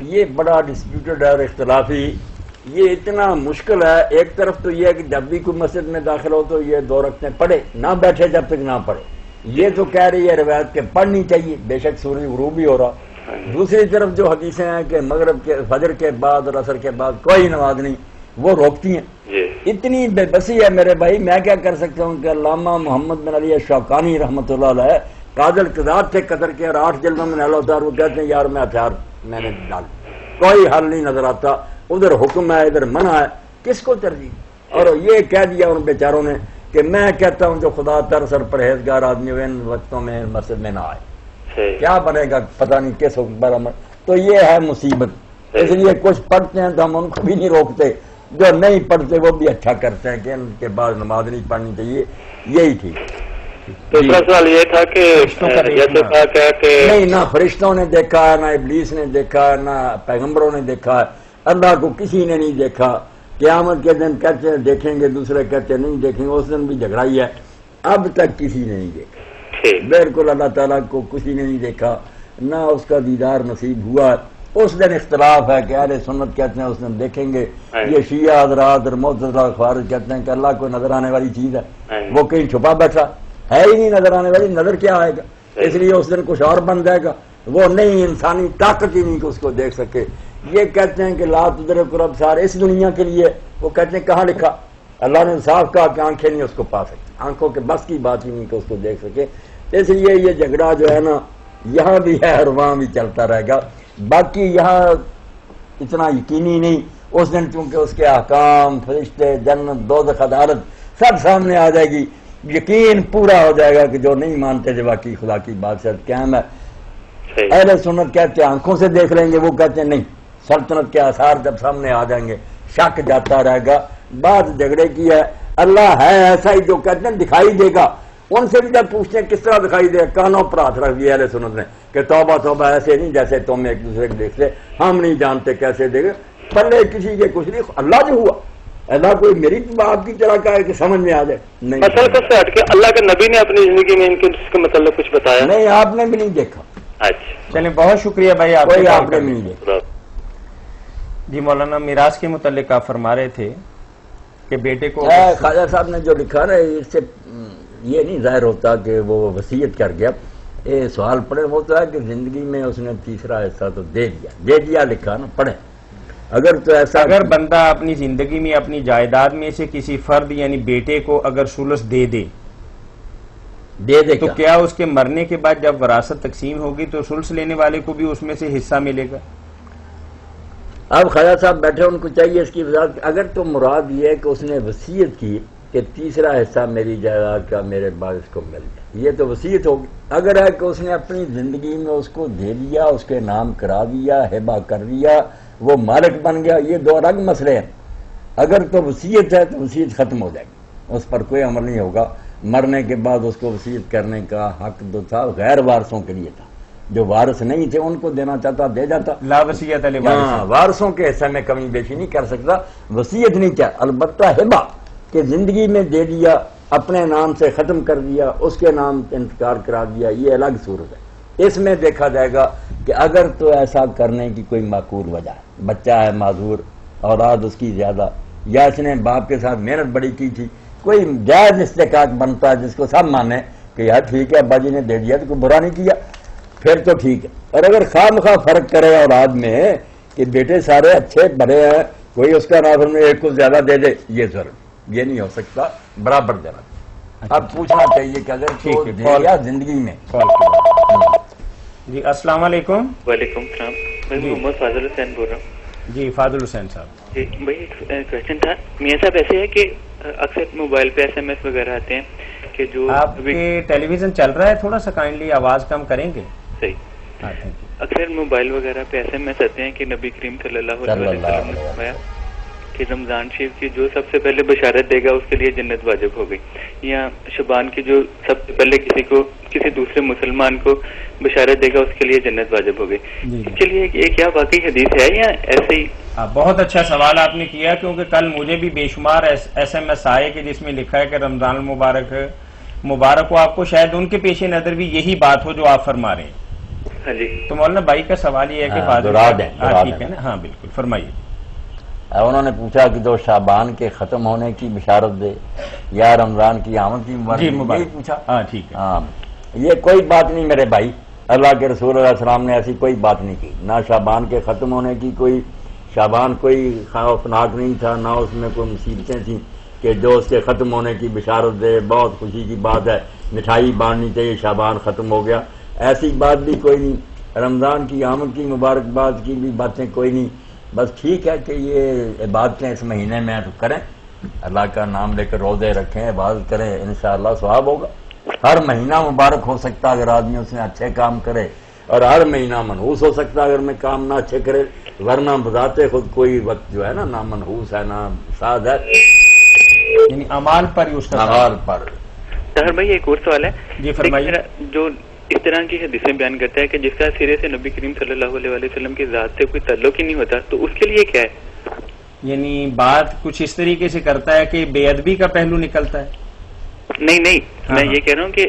[SPEAKER 3] یہ بڑا ڈسپیوٹڈ ہے اور اختلافی. یہ اتنا مشکل ہے. ایک طرف تو یہ ہے کہ جب بھی کوئی مسجد میں داخل ہو تو یہ 2 رکعتیں پڑھے، نہ بیٹھے جب تک نہ پڑھے. یہ تو کہہ رہی ہے روایت کے پڑھنی چاہیے، بے شک سورج غروب بھی ہو رہا. دوسری طرف جو حدیثیں ہیں کہ مغرب کے فجر کے بعد اور عصر کے بعد کوئی نماز نہیں، وہ روکتی ہیں. اتنی بے بسی ہے میرے بھائی. میں کیا کر سکتا ہوں کہ علامہ محمد بن علی شوکانی رحمۃ اللہ علیہ قاضی القضات تھے قطر کے، اور 8 جلدوں میں نہل ہوتا ہے. وہ کہتے ہیں یار میں ہتھیار میں نے ڈال، کوئی حل نہیں نظر آتا. ادھر حکم ہے ادھر منع ہے، کس کو ترجیح؟ اور یہ کہہ دیا ان بیچاروں نے کہ میں کہتا ہوں جو خدا ترس اور پرہیزگار آدمی ہوئے ان وقتوں میں مسجد میں نہ آئے. کیا بنے گا پتہ نہیں کس حکم پر عمل. تو یہ ہے مصیبت. اس لیے کچھ پڑھتے ہیں تو ہم ان کو بھی نہیں روکتے، جو نہیں پڑھتے وہ بھی اچھا کرتے ہیں کہ ان کے بعد نماز نہیں پڑھنی چاہیے. یہی ٹھیک.
[SPEAKER 4] دوسرا سوال یہ تھا کہ جیسے کہا گیا کہ
[SPEAKER 3] نہیں، نہ فرشتوں نے دیکھا ہے، نہ ابلیس نے دیکھا ہے، نہ پیغمبروں نے دیکھا ہے. اللہ کو کسی نے نہیں دیکھا. قیامت کے دن کہتے ہیں دیکھیں گے، دوسرے کہتے ہیں نہیں دیکھیں گے. اس دن بھی جھگڑا ہی ہے. اب تک کسی نے نہیں دیکھا. بالکل اللہ تعالیٰ کو کسی نے نہیں دیکھا، نہ اس کا دیدار نصیب ہوا. اس دن اختلاف ہے کہ اہل سنت کہتے ہیں اس دن دیکھیں گے. یہ شیعہ حضرات اور معتزلہ خوارج کہتے ہیں کہ اللہ کو نظر آنے والی چیز ہے، وہ کہیں چھپا بیٹھا ہے ہی نہیں نظر آنے والی. نظر کیا آئے گا؟ اس لیے اس دن کچھ اور بن جائے گا. وہ نہیں، انسانی طاقت ہی نہیں کہ اس کو دیکھ سکے. یہ کہتے ہیں کہ لا تدرک الابصار اس دنیا کے لیے. وہ کہتے ہیں کہاں لکھا؟ اللہ نے صاف کہا کہ آنکھیں نہیں اس کو پا سکتی. آنکھوں کے بس کی بات ہی نہیں کہ اس کو دیکھ سکے. اس لیے یہ جھگڑا جو ہے نا یہاں بھی ہے اور وہاں بھی چلتا رہے گا. باقی یہاں اتنا یقینی نہیں. اس دن چونکہ اس کے احکام، فرشتے، جنت، دوزخ، عدالت سب سامنے آ جائے گی. یقین پورا ہو جائے گا کہ جو نہیں مانتے جو باقی خدا کی بادشاہت قائم ہے. اہل سنت کہتے ہیں آنکھوں سے دیکھ لیں گے، وہ کہتے ہیں نہیں، سلطنت کے آثار جب سامنے آ جائیں گے شک جاتا رہے گا. بات جھگڑے کی ہے. اللہ ہے ایسا ہی جو کہتے ہیں دکھائی دے گا. ان سے بھی جب پوچھتے ہیں کس طرح دکھائی دے، کانوں پر ہاتھ رکھ دیا اہل سنت نے کہ توبہ توبہ ایسے نہیں جیسے تم ایک دوسرے کو دیکھتے، ہم نہیں جانتے کیسے دیکھے. پلے کسی کے کچھ نہیں. اللہ جو ہوا، اللہ کوئی میری آپ کی طرح کا ہے کہ سمجھ میں آ جائے نہیں.
[SPEAKER 4] مسئلہ سے ہٹ کے اللہ کے نبی نے اپنی زندگی میں ان کے متعلق کچھ بتایا
[SPEAKER 3] نہیں، آپ نے بھی نہیں دیکھا.
[SPEAKER 4] اچھا
[SPEAKER 1] چلیں بہت شکریہ بھائی آپ
[SPEAKER 3] کوئی آپ نے بھی نہیں دیکھا.
[SPEAKER 1] جی مولانا میراث کے متعلق آپ فرما رہے تھے کہ بیٹے کو
[SPEAKER 3] خواجہ صاحب نے جو لکھا نا اس سے یہ نہیں ظاہر ہوتا کہ وہ وصیت کر گیا. یہ سوال پڑھے وہ تو ہے کہ زندگی میں اس نے تیسرا حصہ تو دے دیا لکھا نا. پڑھے اگر تو ایسا
[SPEAKER 1] اگر بندہ اپنی زندگی میں اپنی جائیداد میں سے کسی فرد یعنی بیٹے کو اگر ثلث دے دے تو کیا اس کے مرنے کے بعد جب وراثت تقسیم ہوگی تو ثلث لینے والے کو بھی اس میں سے حصہ ملے گا؟
[SPEAKER 3] اب خواجہ صاحب بیٹھے ان کو چاہیے اس کی وضاحت. اگر تو مراد یہ ہے کہ اس نے وصیت کی کہ تیسرا حصہ میری جائیداد کا میرے بعد اس کو مل جائے، یہ تو وصیت ہوگی. اگر ہے کہ اس نے اپنی زندگی میں اس کو دے دیا، اس کے نام کرا دیا، ہبہ کر دیا، وہ مالک بن گیا، یہ دو الگ مسئلے ہیں. اگر تو وصیت ہے تو وصیت ختم ہو جائے گی، اس پر کوئی عمل نہیں ہوگا. مرنے کے بعد اس کو وصیت کرنے کا حق جو تھا غیر وارثوں کے لیے تھا. جو وارث نہیں تھے ان کو دینا چاہتا دے جاتا.
[SPEAKER 1] لا وصیت علی وارث.
[SPEAKER 3] ہاں وارثوں کے حصے میں کمی بیشی نہیں کر سکتا. وصیت نہیں کیا, البتہ ہبہ کہ زندگی میں دے دیا, اپنے نام سے ختم کر دیا, اس کے نام انتقال کرا دیا, یہ الگ صورت ہے. اس میں دیکھا جائے گا کہ اگر تو ایسا کرنے کی کوئی معقول وجہ ہے, بچہ ہے معذور, اولاد اس کی زیادہ, یا اس نے باپ کے ساتھ محنت بڑی کی تھی, کوئی جائز استحقاق بنتا ہے جس کو سب مانے کہ یار ٹھیک ہے ابا جی نے دے دیا تو کوئی برا نہیں کیا, پھر تو ٹھیک ہے. اور اگر خواہ مخواہ فرق کرے اولاد میں کہ بیٹے سارے اچھے بڑے ہیں, کوئی اس کا نافرمان میں ایک کو زیادہ دے دے, یہ ظلم, یہ نہیں ہو سکتا, برابر دینا. اب پوچھنا چاہیے کہ اگر تو دے دیا زندگی میں.
[SPEAKER 1] جی السلام علیکم.
[SPEAKER 6] وعلیکم السلام. میں محمد فاضل حسین بول رہا ہوں.
[SPEAKER 1] جی فاضل حسین صاحب.
[SPEAKER 6] جی بھائی ایک کوشچن تھا. میاں صاحب ایسے ہے کہ اکثر موبائل پہ SMS وغیرہ آتے ہیں کہ جو
[SPEAKER 1] آپ کے ٹیلی ویژن چل رہا ہے, تھوڑا سا کائنڈلی آواز کم کریں گے.
[SPEAKER 6] صحیح.
[SPEAKER 1] ہاں تھینک یو.
[SPEAKER 6] اکثر موبائل وغیرہ پہ SMS آتے ہیں کہ نبی کریم صلی اللہ علیہ وسلم نے فرمایا کہ رمضان شریف کی جو سب سے پہلے بشارت دے گا اس کے لیے جنت واجب ہو گئی, یا شعبان کی جو سب سے پہلے کسی دوسرے مسلمان کو بشارت دے گا اس کے لیے جنت واجب ہو گئی. اس کے لیے یہ کیا واقعی حدیث ہے یا ایسے ہی؟
[SPEAKER 1] بہت اچھا سوال آپ نے کیا, کیونکہ کل مجھے بھی بے شمار SMS آئے کہ جس میں لکھا ہے کہ رمضان مبارک ہو آپ کو, شاید ان کے پیش نظر بھی یہی بات ہو جو آپ فرما رہے ہیں.
[SPEAKER 6] ہاں جی.
[SPEAKER 1] تو مولانا بھائی کا سوال یہ ہے کہ ٹھیک ہے نا, ہاں بالکل فرمائیے.
[SPEAKER 3] انہوں نے پوچھا کہ جو شعبان کے ختم ہونے کی بشارت دے یا رمضان کی آمد کی مبارک پوچھا.
[SPEAKER 1] ہاں ٹھیک ہے.
[SPEAKER 3] ہاں یہ کوئی بات نہیں میرے بھائی, اللہ کے رسول علیہ السلام نے ایسی کوئی بات نہیں کی, نہ شعبان کے ختم ہونے کی کوئی, شعبان کوئی خوفناک نہیں تھا, نہ اس میں کوئی مصیبتیں تھیں کہ جو اس کے ختم ہونے کی بشارت دے. بہت خوشی کی بات ہے, مٹھائی بانٹنی چاہیے, شعبان ختم ہو گیا, ایسی بات بھی کوئی نہیں. رمضان کی آمد کی مبارکباد کی بھی باتیں کوئی نہیں. بس ٹھیک ہے کہ یہ عبادتیں اس مہینے میں تو کریں, اللہ کا نام لے کر روزے رکھیں, عبادت کریں, انشاءاللہ ثواب ہوگا. ہر مہینہ مبارک ہو سکتا اگر آدمی اس میں اچھے کام کرے, اور ہر مہینہ منحوس ہو سکتا اگر میں کام نہ اچھے کرے, ورنہ بذات خود کوئی وقت جو ہے نا منحوس ہے نہ ساد ہے,
[SPEAKER 1] یعنی اعمال پر ہی اس کا
[SPEAKER 3] اعمال پر.
[SPEAKER 6] طاہر بھائی ایک اور سوال ہے.
[SPEAKER 1] جی فرمائیے.
[SPEAKER 6] جو اس طرح کی حدیثیں بیان کرتا ہے کہ جس کا سرے سے نبی کریم صلی اللہ علیہ وسلم کی ذات سے کوئی تعلق ہی نہیں ہوتا, تو اس کے لیے کیا ہے؟
[SPEAKER 1] یعنی بات کچھ اس طریقے سے کرتا ہے کہ بے ادبی کا پہلو نکلتا ہے.
[SPEAKER 6] نہیں میں یہ کہہ رہا ہوں کہ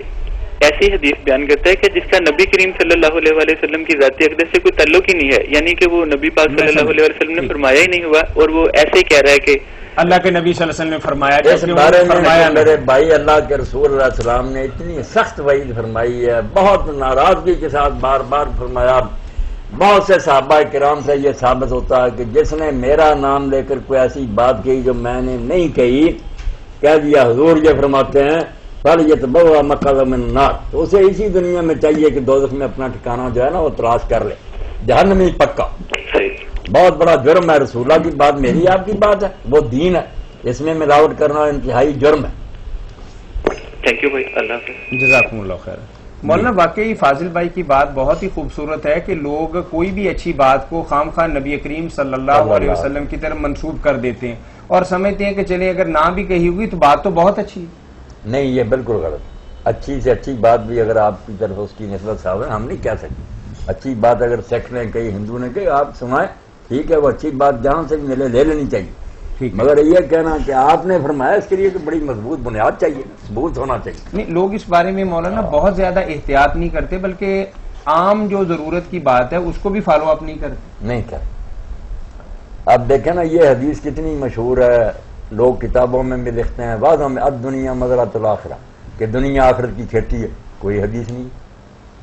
[SPEAKER 6] ایسی حدیث بیان کرتا ہے کہ جس کا نبی کریم صلی اللہ علیہ وسلم کی ذات اقدس سے کوئی تعلق ہی نہیں ہے, یعنی کہ وہ نبی پاک صلی اللہ علیہ وسلم نے فرمایا ہی نہیں ہوا, اور وہ ایسے ہی کہہ رہا ہے کہ
[SPEAKER 1] اللہ کے نبی صلی اللہ علیہ وسلم نے فرمایا.
[SPEAKER 3] اس بارے میں میرے بھائی اللہ کے رسول علیہ السلام نے اتنی سخت وعید فرمائی ہے, بہت ناراضگی کے ساتھ بار بار فرمایا. بہت سے صحابہ کرام سے یہ ثابت ہوتا ہے کہ جس نے میرا نام لے کر کوئی ایسی بات کہی جو میں نے نہیں کہی, کہہ دیا حضور یہ فرماتے ہیں فَلْيَتَبَوَّأْ مَقْعَدَهُ مِنَ النَّارِ, تو اسے اسی دنیا میں چاہیے کہ دوزخ میں اپنا ٹھکانہ جو ہے نا وہ تلاش کر لے, جہنم میں پکا. بہت بڑا جرم ہے, رسول اللہ کی بات میری آپ کی بات ہے, وہ دین ہے, اس میں ملاوٹ کرنا انتہائی جرم ہے.
[SPEAKER 6] تھینک یو بھائی, اللہ حافظ.
[SPEAKER 1] جزاکم اللہ خیر. مولانا واقعی فاضل بھائی کی بات بہت ہی خوبصورت ہے کہ لوگ کوئی بھی اچھی بات کو خام خواہ نبی کریم صلی اللہ علیہ وسلم کی طرف منسوب کر دیتے ہیں اور سمجھتے ہیں کہ چلے اگر نہ بھی کہی ہوئی تو بات تو بہت اچھی ہے. نہیں,
[SPEAKER 3] یہ بالکل غلط. اچھی سے اچھی بات بھی اگر آپ کی طرف اس کی نسبت صاحب ہے, ہم نہیں کہہ سکتے. اچھی بات اگر سکھ نے کہی, ہندو نے کہی, آپ سنائیں, ٹھیک ہے, وہ اچھی بات جہاں سے بھی ملے لے لینی چاہیے. مگر یہ کہنا کہ آپ نے فرمایا اس کے لیے تو بڑی مضبوط بنیاد چاہیے, ثبوت ہونا چاہیے.
[SPEAKER 1] نہیں, لوگ اس بارے میں مولانا بہت زیادہ احتیاط نہیں کرتے, بلکہ عام جو ضرورت کی بات ہے اس کو بھی فالو اپ نہیں کرتے.
[SPEAKER 3] اب دیکھیں نا یہ حدیث کتنی مشہور ہے, لوگ کتابوں میں بھی لکھتے ہیں واضح میں الدنیا مزرعۃ الآخرہ, کہ دنیا آخرت کی کھیتی ہے. کوئی حدیث نہیں,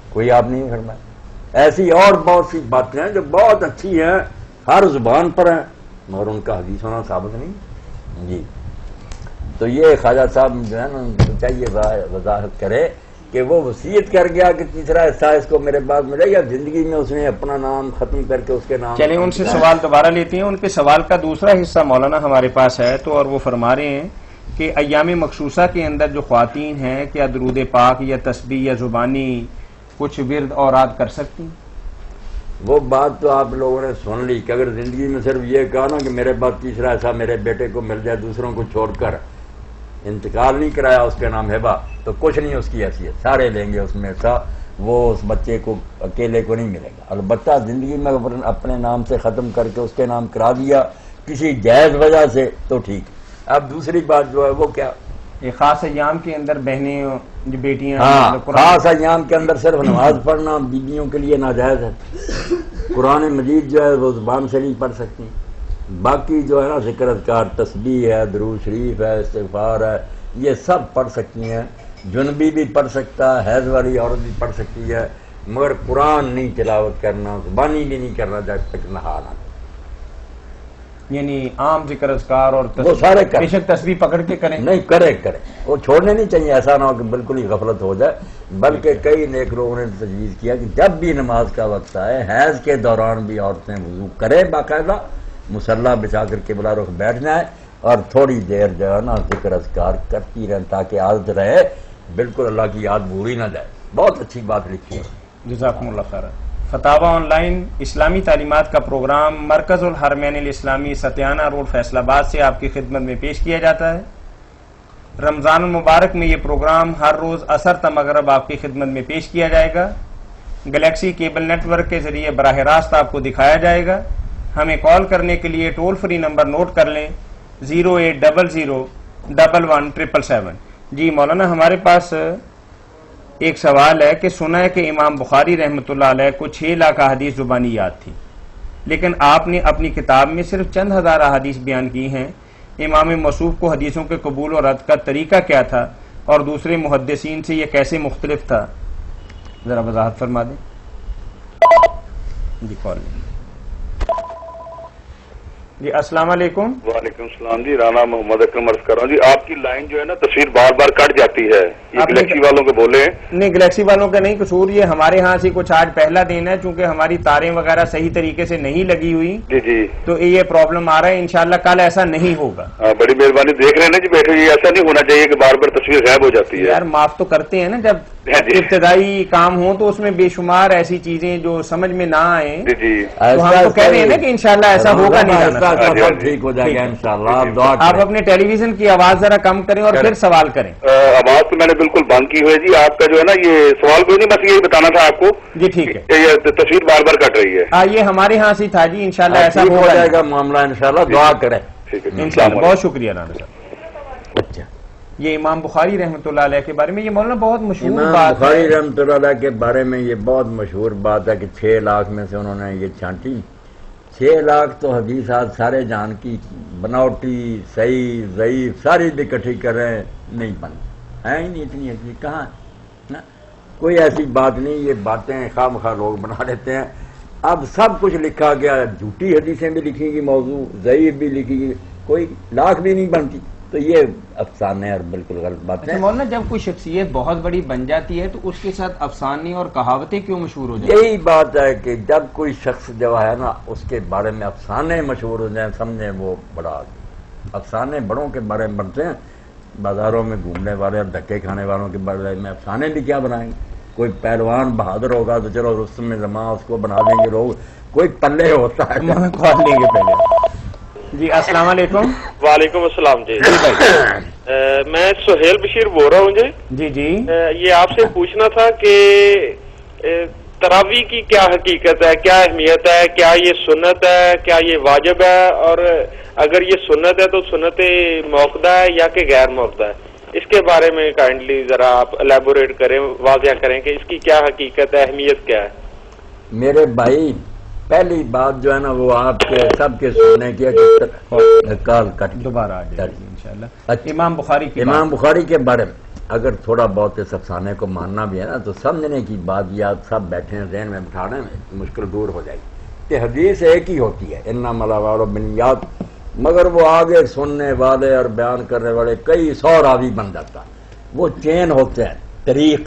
[SPEAKER 3] کوئی آپ نہیں فرمایا. ایسی اور بہت سی باتیں ہیں جو بہت اچھی ہیں, ہر زبان پر ہیں, مگر ان کا حدیث ہونا ثابت نہیں. جی تو یہ خواجہ صاحب جو ہے نا چاہیے وضاحت کرے کہ وہ وصیت کر گیا کہ تیسرا حصہ اس کو میرے بعد ملے, یا زندگی میں اس نے اپنا نام ختم کر کے اس کے نام.
[SPEAKER 1] چلیں ان سے سوال دوبارہ لیتے ہیں. ان کے سوال کا دوسرا حصہ مولانا ہمارے پاس ہے, تو اور وہ فرما رہے ہیں کہ ایام مخصوصہ کے اندر جو خواتین ہیں کیا درود پاک یا تسبیح یا زبانی کچھ ورد اوراد کر سکتی؟
[SPEAKER 3] وہ بات تو آپ لوگوں نے سن لی کہ اگر زندگی میں صرف یہ کہا نا کہ میرے بعد تیسرا ایسا میرے بیٹے کو مل جائے, دوسروں کو چھوڑ کر انتقال نہیں کرایا اس کے نام ہبہ, تو کچھ نہیں اس کی حیثیت, سارے لیں گے اس میں ایسا. وہ اس بچے کو اکیلے کو نہیں ملے گا. البتہ زندگی میں اپنے نام سے ختم کر کے اس کے نام کرا دیا کسی جائز وجہ سے تو ٹھیک. اب دوسری بات جو ہے وہ کیا،
[SPEAKER 1] یہ خاص ایام کے اندر بہنیں جو بیٹیاں
[SPEAKER 3] ہاں خاص ایام کے اندر صرف نماز پڑھنا بیویوں کے لیے ناجائز ہے. قرآن مجید جو ہے وہ زبان سے نہیں پڑھ سکتی. باقی جو ہے نا ذکر اذکار، تسبیح ہے، درود شریف ہے، استغفار ہے، یہ سب پڑھ سکتی ہیں. جنبی بھی پڑھ سکتا ہے، حیض والی عورت بھی پڑھ سکتی ہے، مگر قرآن نہیں تلاوت کرنا، زبانی بھی نہیں کرنا جب تک نہا نہ.
[SPEAKER 1] یعنی عام ذکر اذکار اور
[SPEAKER 3] وہ سارے کریں،
[SPEAKER 1] بے شک تسبیح پکڑ کے کریں،
[SPEAKER 3] نہیں کرے وہ چھوڑنے نہیں چاہیے. ایسا نہ ہو کہ بالکل ہی غفلت ہو جائے. بلکہ کئی نیک لوگوں نے تجویز کیا کہ جب بھی نماز کا وقت آئے حیض کے دوران بھی عورتیں وضو کریں، باقاعدہ مصلی بچھا کر کے بلا رخ بیٹھ جائیں اور تھوڑی دیر جو ہے نا ذکر اذکار کرتی رہیں تاکہ عادت رہے، بالکل اللہ کی یاد بھولی نہ جائے. بہت اچھی بات لکھی ہے.
[SPEAKER 1] جزاکم اللہ خیر. فتاوی آن لائن اسلامی تعلیمات کا پروگرام مرکز الحرمین الاسلامی ستیانہ روڈ فیصل آباد سے آپ کی خدمت میں پیش کیا جاتا ہے. رمضان المبارک میں یہ پروگرام ہر روز عصر تا مغرب آپ کی خدمت میں پیش کیا جائے گا. گلیکسی کیبل نیٹ ورک کے ذریعے براہ راست آپ کو دکھایا جائے گا. ہمیں کال کرنے کے لیے ٹول فری نمبر نوٹ کر لیں 08001117777. جی مولانا، ہمارے پاس ایک سوال ہے کہ سنا ہے کہ امام بخاری رحمۃ اللہ علیہ کو 6 لاکھ احادیث زبانی یاد تھی، لیکن آپ نے اپنی کتاب میں صرف چند ہزار احادیث بیان کی ہیں. امام موصوف کو حدیثوں کے قبول اور رد کا طریقہ کیا تھا اور دوسرے محدثین سے یہ کیسے مختلف تھا؟ ذرا وضاحت فرما دیں. جی کال لیں. جی السلام علیکم.
[SPEAKER 7] وعلیکم السلام جی. رانا محمد اکرم عرض کر رہا ہوں جی. آپ کی لائن جو ہے نا تصویر بار بار کٹ جاتی ہے. یہ گلیکسی والوں کے بولے ہیں؟
[SPEAKER 1] نہیں، گلیکسی والوں کا نہیں قصور، یہ ہمارے ہاں سے کچھ آج پہلا دن ہے، چونکہ ہماری تاریں وغیرہ صحیح طریقے سے نہیں لگی ہوئی
[SPEAKER 7] جی جی
[SPEAKER 1] تو یہ پرابلم آ رہا ہے. انشاءاللہ کل ایسا نہیں ہوگا.
[SPEAKER 7] بڑی مہربانی. دیکھ رہے ہیں نا جی بیٹھے جی، ایسا نہیں ہونا چاہیے کہ بار بار تصویر غائب ہو جاتی ہے.
[SPEAKER 1] یار معاف تو کرتے ہیں نا جب ابتدائی کام ہو تو اس میں بے شمار ایسی چیزیں جو سمجھ میں نہ آئیں
[SPEAKER 7] جی جی
[SPEAKER 1] تو ہم تو کہہ رہے ہیں نا کہ انشاءاللہ ایسا ہوگا نہیں.
[SPEAKER 3] ٹھیک ہو جائے گا انشاءاللہ.
[SPEAKER 1] آپ اپنے ٹیلی ویژن کی آواز ذرا کم کریں اور پھر سوال کریں.
[SPEAKER 7] آواز تو میں نے بالکل بند کی ہوئی ہے جی. آپ کا جو ہے نا یہ سوال کوئی نہیں، بس یہی بتانا تھا آپ کو.
[SPEAKER 1] جی ٹھیک ہے.
[SPEAKER 7] یہ تصویر بار بار کٹ رہی ہے.
[SPEAKER 1] یہ ہمارے ہاں سے تھا جی. انشاءاللہ ایسا
[SPEAKER 3] ہو جائے گا معاملہ انشاءاللہ. دعا کریں
[SPEAKER 7] ٹھیک ہے
[SPEAKER 1] انشاءاللہ. بہت شکریہ رانا صاحب.
[SPEAKER 3] اچھا،
[SPEAKER 1] یہ امام بخاری رحمۃ اللہ علیہ کے بارے میں یہ مولانا بہت مشہور
[SPEAKER 3] امام
[SPEAKER 1] بات
[SPEAKER 3] بخاری
[SPEAKER 1] ہے.
[SPEAKER 3] رحمۃ اللہ علیہ کے بارے میں یہ بہت مشہور بات ہے کہ 6 لاکھ میں سے انہوں نے یہ چھانٹی. 6 لاکھ تو حدیثات سارے جان کی، بناوٹی، صحیح ضعیف ساری بھی اکٹھی کریں نہیں بنتی ہے ہی نہیں. اتنی حدیث کہاں نا، کوئی ایسی بات نہیں. یہ باتیں خواہ مخواہ لوگ بنا لیتے ہیں. اب سب کچھ لکھا گیا، جھوٹی حدیثیں بھی لکھی گی، موضوع ضعیف بھی لکھی گی، کوئی لاکھ بھی نہیں بنتی. تو یہ افسانے اور بالکل غلط باتیں.
[SPEAKER 1] مولانا جب کوئی شخصیت بہت بڑی بن جاتی ہے تو اس کے ساتھ افسانے اور کہاوتیں کیوں مشہور ہو جاتی ہیں؟
[SPEAKER 3] یہی بات ہے کہ جب کوئی شخص جو ہے نا اس کے بارے میں افسانے مشہور ہو جائیں، سمجھیں وہ بڑا. افسانے بڑوں کے بارے میں بنتے ہیں، بازاروں میں گھومنے والے اور دھکے کھانے والوں کے بارے میں افسانے بھی کیا بنائیں گے. کوئی پہلوان بہادر ہوگا تو چلو رستم زماں اس کو بنا دیں گے لوگ. کوئی پلے ہوتا ہے.
[SPEAKER 1] کال لیں گے پہلے. جی السلام علیکم.
[SPEAKER 4] وعلیکم السلام جی. میں سہیل بشیر بول رہا ہوں جی.
[SPEAKER 1] جی جی
[SPEAKER 4] یہ آپ سے پوچھنا تھا کہ تراویح کی کیا حقیقت ہے، کیا اہمیت ہے، کیا یہ سنت ہے، کیا یہ واجب ہے، اور اگر یہ سنت ہے تو سنت موقدہ ہے یا کہ غیر موقدہ ہے. اس کے بارے میں کائنڈلی ذرا آپ الیبوریٹ کریں، واضح کریں کہ اس کی کیا حقیقت ہے، اہمیت کیا ہے.
[SPEAKER 3] میرے بھائی پہلی بات جو ہے نا وہ آپ کے سب کے سننے کی کال کٹ
[SPEAKER 1] دوبارہ آ جائے گی انشاءاللہ. امام بخاری کی
[SPEAKER 3] امام بخاری کے بارے میں اگر تھوڑا بہت اس افسانے کو ماننا بھی ہے نا تو سمجھنے کی بات یہ آپ سب بیٹھے ہیں ذہن میں بٹھانے میں مشکل دور ہو جائے گی کہ حدیث ایک ہی ہوتی ہے انما الاعمال بالنیات، مگر وہ آگے سننے والے اور بیان کرنے والے کئی 100 راوی بن جاتا. وہ چین ہوتے ہیں طریق.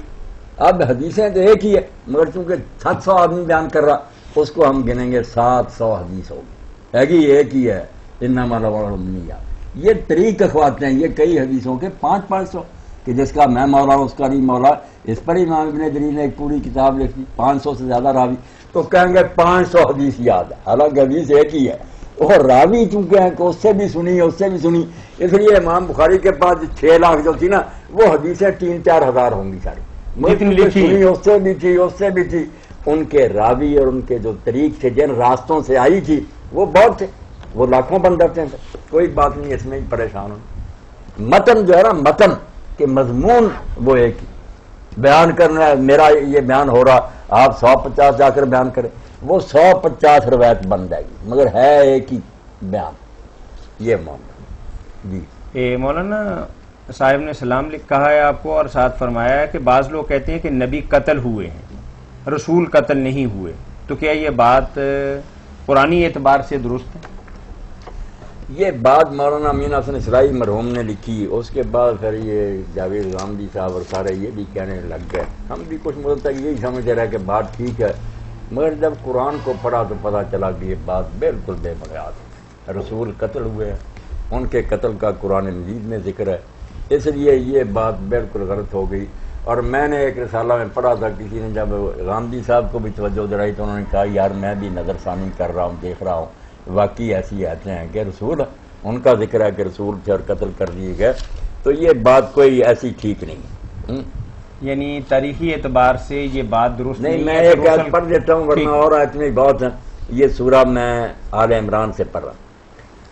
[SPEAKER 3] اب حدیثیں تو ایک ہی ہے مگر چونکہ 700 آدمی بیان کر رہا اس کو ہم گنیں گے 700 حدیث ہوگی. ہے گی ایک ہی ہے انما الاعمال بالنیات. یہ طریق اخواتے ہیں یہ کئی حدیثوں کے 500 کہ جس کا میں مولا اس کا نہیں مولا. اس پر امام ابن جریر نے ایک پوری کتاب لکھی 500 سے زیادہ راوی تو کہیں گے 500 حدیث یاد ہے، حالانکہ حدیث ایک ہی ہے. اور راوی چونکہ ہیں کہ اس سے بھی سنی اس سے بھی سنی، اس لیے امام بخاری کے پاس 6 لاکھ جو تھی نا وہ حدیثیں 3-4 ہزار ہوں گی ساری.
[SPEAKER 1] جتنی لکھی
[SPEAKER 3] اس سے بھی تھی ان کے راوی اور ان کے جو طریق تھے جن راستوں سے آئی تھی وہ بہت تھے، وہ لاکھوں بندر تھے، کوئی بات نہیں، اس میں ہی پریشان ہوں۔ متن جو ہے نا، متن کے مضمون وہ ایک ہی بیان کرنا ہے، میرا یہ بیان ہو رہا، آپ 150 جا کر بیان کریں، وہ 150 روایت بن جائے گی، مگر ہے ایک ہی بیان، یہ معاملہ۔ جی
[SPEAKER 1] مولانا صاحب نے سلام کہا ہے آپ کو، اور ساتھ فرمایا ہے کہ بعض لوگ کہتے ہیں کہ نبی قتل ہوئے ہیں، رسول قتل نہیں ہوئے، تو کیا یہ بات قرآنی اعتبار سے درست ہے؟
[SPEAKER 3] یہ بات مولانا امین حسن اسرائی مرحوم نے لکھی، اس کے بعد پھر یہ جاوید غامدی صاحب اور سارے یہ بھی کہنے لگ گئے، ہم بھی کچھ مدت تک یہی سمجھ رہے کہ بات ٹھیک ہے، مگر جب قرآن کو پڑھا تو پتہ چلا کہ یہ بات بالکل بے بنیاد ہے، رسول قتل ہوئے ہیں، ان کے قتل کا قرآن مجید میں ذکر ہے، اس لیے یہ بات بالکل غلط ہو گئی۔ اور میں نے ایک رسالہ میں پڑھا تھا، کسی نے جب غامدی صاحب کو بھی توجہ دلائی تو انہوں نے کہا یار میں بھی نظر ثانی کر رہا ہوں، دیکھ رہا ہوں، واقعی ایسی آیتیں ہیں کہ رسول ان کا ذکر ہے کہ رسول تھے اور قتل کر دیے گئے، تو یہ بات کوئی ایسی ٹھیک نہیں۔
[SPEAKER 1] یعنی تاریخی اعتبار سے یہ بات درست
[SPEAKER 3] نہیں، میں
[SPEAKER 1] ہے؟
[SPEAKER 3] ایک آیت پڑھ دیتا ہوں ورنہ اور آیتیں بھی بہت ہیں، یہ سورہ میں آل عمران سے پڑھ رہا ہوں۔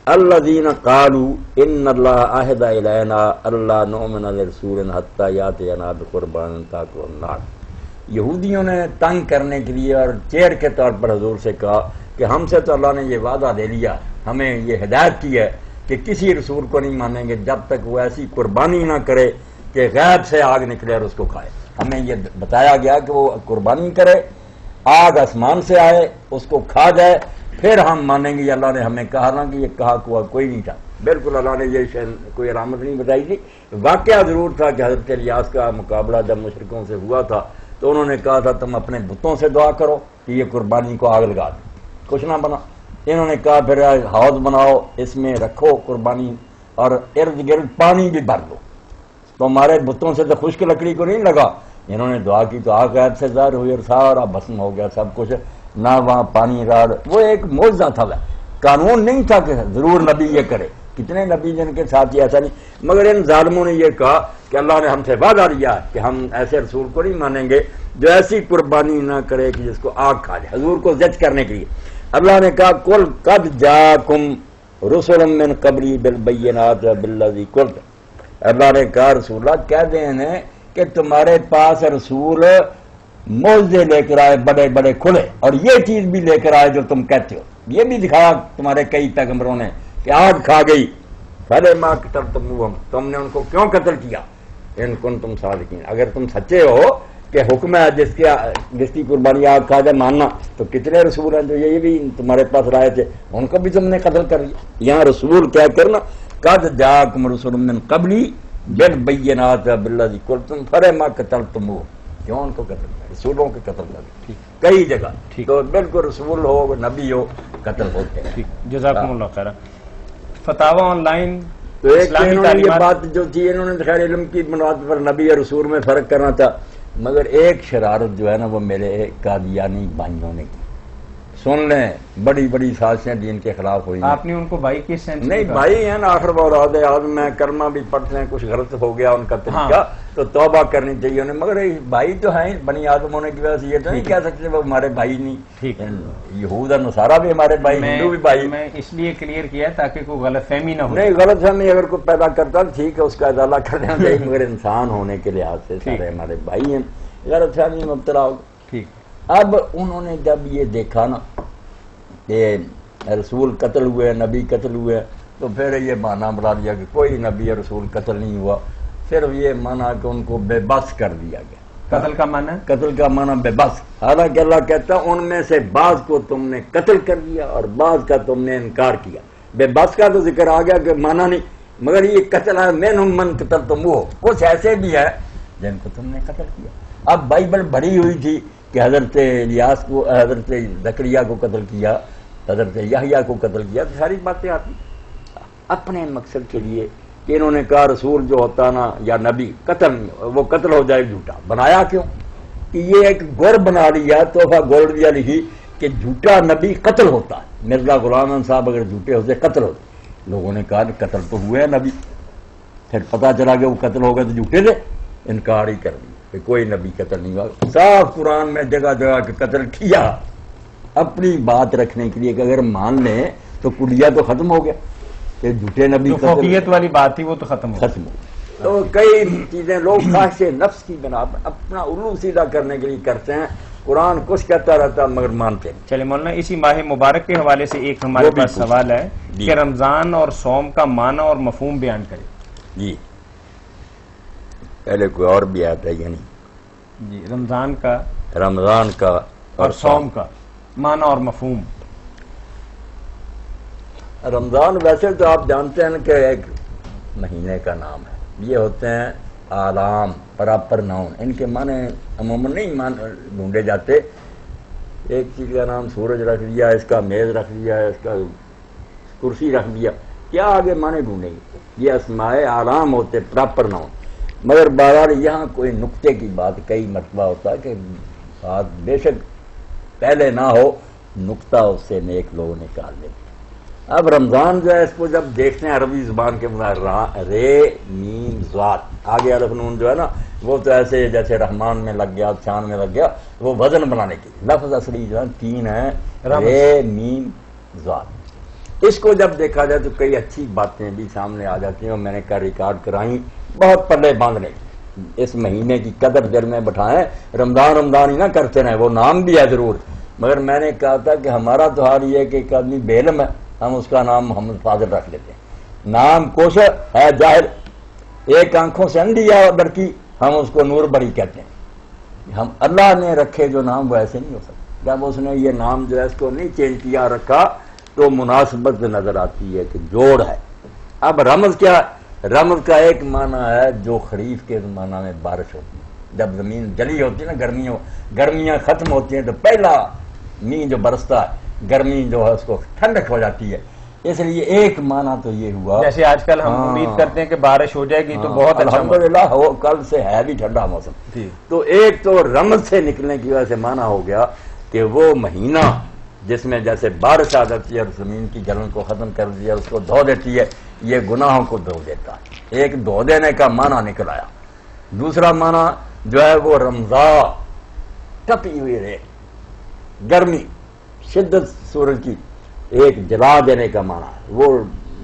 [SPEAKER 3] الذین قالوا ان اللہ عہد الینا اللہ نؤمن لرسول حتی یاتینا بقربان تاکل النار۔ یہودیوں نے تنگ کرنے کے لیے اور چیر کے طور پر حضور سے کہا کہ ہم سے تو اللہ نے یہ وعدہ دے لیا، ہمیں یہ ہدایت کی ہے کہ کسی رسول کو نہیں مانیں گے جب تک وہ ایسی قربانی نہ کرے کہ غیب سے آگ نکلے اور اس کو کھائے۔ ہمیں یہ بتایا گیا کہ وہ قربانی کرے، آگ آسمان سے آئے، اس کو کھا جائے، پھر ہم مانیں گے۔ اللہ نے ہمیں کہا نا کہ یہ کہا کوئی نہیں تھا، بالکل اللہ نے یہ کوئی علامت نہیں بتائی تھی۔ واقعہ ضرور تھا کہ حضرت الیاس کا مقابلہ جب مشرکوں سے ہوا تھا تو انہوں نے کہا تھا تم اپنے بتوں سے دعا کرو کہ یہ قربانی کو آگ لگا دیں، کچھ نہ بنا۔ انہوں نے کہا پھر حوض بناؤ، اس میں رکھو قربانی اور ارد گرد پانی بھی بھر دو، تو ہمارے بتوں سے تو خشک لکڑی کو نہیں لگا۔ انہوں نے دعا کی تو آگ غیب سے ظاہر ہوئی اور سارا بھسم ہو گیا سب کچھ، نہ وہاں پانی راڑ۔ وہ ایک معجزہ تھا، وہ قانون نہیں تھا کہ ضرور نبی یہ کرے، کتنے نبی جن کے ساتھ یہ ایسا نہیں، مگر ان ظالموں نے یہ کہا کہ اللہ نے ہم سے وعدہ لیا کہ ہم ایسے رسول کو نہیں مانیں گے جو ایسی قربانی نہ کرے کہ جس کو آگ کھا جائے، حضور کو زج کرنے کے لیے۔ اللہ نے کہا قل قد جاءکم رسل من قبلی بالبینات بالذی قلت، اللہ نے کہا رسول اللہ کہہ دیں انہیں کہ تمہارے پاس رسول معجزے لے کر آئے بڑے بڑے کھلے، اور یہ چیز بھی لے کر آئے جو تم کہتے ہو، یہ بھی دکھایا تمہارے کئی پیغمبروں نے کہ آگ کھا گئی۔ فلما قتلتموہم، تم نے ان کو کیوں قتل کیا؟ ان کنتم صادقین، اگر تم سچے ہو کہ حکم ہے جس کی قربانی آگ کھا جائے ماننا، تو کتنے رسول ہیں جو یہ بھی تمہارے پاس لائے تھے، ان کو بھی تم نے قتل کر دیا۔ یہاں رسول کیا کرنا، قد جاءکم رسل من قبلی بالبینات بالذی قلتم فلما قتلتموہم، کیوں ان کو قتل کر، رسولوں کے قتل کر کئی جگہ، تو بالکل رسول ہو نبی ہو قتل ہوتے ہیں۔
[SPEAKER 1] جزاکم اللہ خیر۔ فتاوی آن لائن
[SPEAKER 3] تو ایک
[SPEAKER 1] اسلامی
[SPEAKER 3] انہوں نے یہ
[SPEAKER 1] تعلیمات،
[SPEAKER 3] بات جو تھی، انہوں نے خیر علم کی بنیاد پر نبی اور رسول میں فرق کرنا تھا، مگر ایک شرارت جو ہے نا وہ میرے قادیانی بھائیوں نے کی، سن لیں، بڑی بڑی سازشیں دین کے خلاف ہوئی ہیں۔
[SPEAKER 1] آپ نے ان کو بھائی کس سینس
[SPEAKER 3] نہیں، بھائی ہیں نا، آخر اولاد آدم میں، کلمہ بھی پڑھتے ہیں، کچھ غلط ہو گیا ان کا طریقہ تو توبہ کرنی چاہیے انہیں، مگر بھائی تو ہیں، بنی آدم ہونے کی وجہ سے یہ تو نہیں کہہ سکتے وہ ہمارے بھائی نہیں، یہود اور نصارہ بھی ہمارے بھائی، ہندو بھی بھائی۔
[SPEAKER 1] میں اس لیے کلیئر کیا تاکہ کوئی غلط فہمی نہ ہو۔
[SPEAKER 3] نہیں، غلط فہمی اگر کوئی پیدا کرتا ٹھیک ہے، اس کا ازالہ کر دینا چاہیے، مگر انسان ہونے کے لحاظ سے سارے ہمارے بھائی ہیں، غلط فہمی میں مبتلا ہوگا۔
[SPEAKER 1] ٹھیک،
[SPEAKER 3] اب انہوں نے جب یہ دیکھا نا کہ رسول قتل ہوئے، نبی قتل ہوئے، تو پھر یہ مانا بنا دیا کہ کوئی نبی اور رسول قتل نہیں ہوا، صرف یہ مانا کہ ان کو بے بس کر دیا گیا۔
[SPEAKER 1] قتل کا معنی؟
[SPEAKER 3] قتل کا مانا بے بس، حالانکہ اللہ کہتا ان میں سے بعض کو تم نے قتل کر دیا اور بعض کا تم نے انکار کیا۔ بے بس کا تو ذکر آ گیا کہ مانا نہیں، مگر یہ قتل ہے منہم من قتلتموہ، کچھ ایسے بھی ہے جن کو تم نے قتل کیا۔ اب بائبل بھری ہوئی تھی کہ حضرت الیاس کو، حضرت زکریا کو قتل کیا، حضرت یحییٰ کو قتل کیا، تو ساری باتیں آتی اپنے مقصد کے لیے کہ انہوں نے کہا رسول جو ہوتا نا یا نبی قتل نہیں، وہ قتل ہو جائے جھوٹا۔ بنایا کیوں کہ یہ ایک گر بنا لیا، تحفہ گولڈ دیا لکھی کہ جھوٹا نبی قتل ہوتا ہے، مرزا غلام احمد صاحب اگر جھوٹے ہوتے قتل ہوتے۔ لوگوں نے کہا قتل تو ہوئے نبی، پھر پتہ چلا کہ وہ قتل ہو گئے تو جھوٹے تھے، انکار ہی کر دیا۔ کہ کوئی نبی قتل نہیں ہوا. صاف قرآن میں جگہ جگہ کہ قتل کیا. اپنی بات رکھنے کے لیے کہ اگر مان لیں تو کلیہ تو ختم ہو گیا کہ جھوٹے نبی
[SPEAKER 1] جو فوقیت والی بات تھی وہ تو ختم ہو
[SPEAKER 3] گئی. تو کئی چیزیں لوگ خواہش نفس کی بنا پر اپنا الو سیدھا کرنے کے لیے کرتے ہیں. قرآن کچھ کہتا رہتا مگر مانتے ہیں.
[SPEAKER 1] چلے مولانا اسی ماہ مبارک کے حوالے سے ایک ہمارے پاس سوال ہے کہ رمضان اور صوم کا معنی اور مفہوم بیان کریں.
[SPEAKER 3] جی پہلے کوئی اور بھی آتا ہے یعنی
[SPEAKER 1] جی رمضان کا اور صوم کا معنی اور مفہوم.
[SPEAKER 3] رمضان ویسے تو آپ جانتے ہیں کہ ایک مہینے کا نام ہے. یہ ہوتے ہیں آلام پراپر ناؤن. ان کے معنی عموماً نہیں ڈھونڈے جاتے. ایک چیز کا نام سورج رکھ دیا, اس کا میز رکھ دیا, اس کا کرسی رکھ دیا, کیا آگے معنی ڈھونڈیں گے؟ یہ اسماء آلام ہوتے پراپر ناؤن. مگر بہرحال یہاں کوئی نقطے کی بات کئی مرتبہ ہوتا ہے کہ بات بے شک پہلے نہ ہو نقطہ اس سے نیک لوگ نکال دیں. اب رمضان جو ہے اس کو جب دیکھتے ہیں عربی زبان کے رے میم ذات آگے الف نون جو ہے نا وہ تو ایسے جیسے رحمان میں لگ گیا, شان میں لگ گیا, وہ وزن بنانے کی. لفظ اصلی جو ہے 3 ہیں رے میم ذات. اس کو جب دیکھا جائے تو کئی اچھی باتیں بھی سامنے آ جاتی ہیں اور میں نے کہا ریکارڈ کرائیں بہت پلے باندھنے کی. اس مہینے کی قدر دل میں بٹھائیں. رمضان ہی نہ کرتے رہیں, وہ نام بھی ہے ضرور, مگر میں نے کہا تھا کہ ہمارا تو حال یہ ہے کہ ایک آدمی بے علم ہے, ہم اس کا نام محمد فاضل رکھ لیتے ہیں. نام کچھ ہے ظاہر, ایک آنکھوں سے اندھی ہے اور لڑکی, ہم اس کو نور بڑی کہتے ہیں. ہم اللہ نے رکھے جو نام وہ ایسے نہیں ہو سکتے. جب اس نے یہ نام جو ہے اس کو نہیں چینج کیا رکھا تو مناسبت نظر آتی ہے کہ جوڑ ہے. اب رمض کیا ہے؟ رمض کا ایک معنی ہے جو خریف کے زمانہ میں بارش ہوتی ہے, جب زمین جلی ہوتی ہے نا, گرمیاں ختم ہوتی ہیں تو پہلا مین جو برستا ہے گرمی جو ہے اس کو ٹھنڈک ہو جاتی ہے. اس لیے ایک معنی تو یہ ہوا
[SPEAKER 1] جیسے آج کل ہم امید کرتے ہیں کہ بارش ہو جائے گی تو بہت اچھا
[SPEAKER 3] الحمدللہ ہو, کل سے ہے بھی ٹھنڈا موسم. تو ایک تو رمض سے نکلنے کی وجہ سے معنی ہو گیا کہ وہ مہینہ جس میں جیسے بارش آ جاتی ہے اور زمین کی جلن کو ختم کر دیا, اس کو دھو دیتی ہے, یہ گناہوں کو دھو دیتا ہے. ایک دھو دینے کا معنی نکل آیا. دوسرا معنی جو ہے وہ رمضان تپی ہوئی رہے, گرمی شدت سورج کی, ایک جلا دینے کا معنی ہے. وہ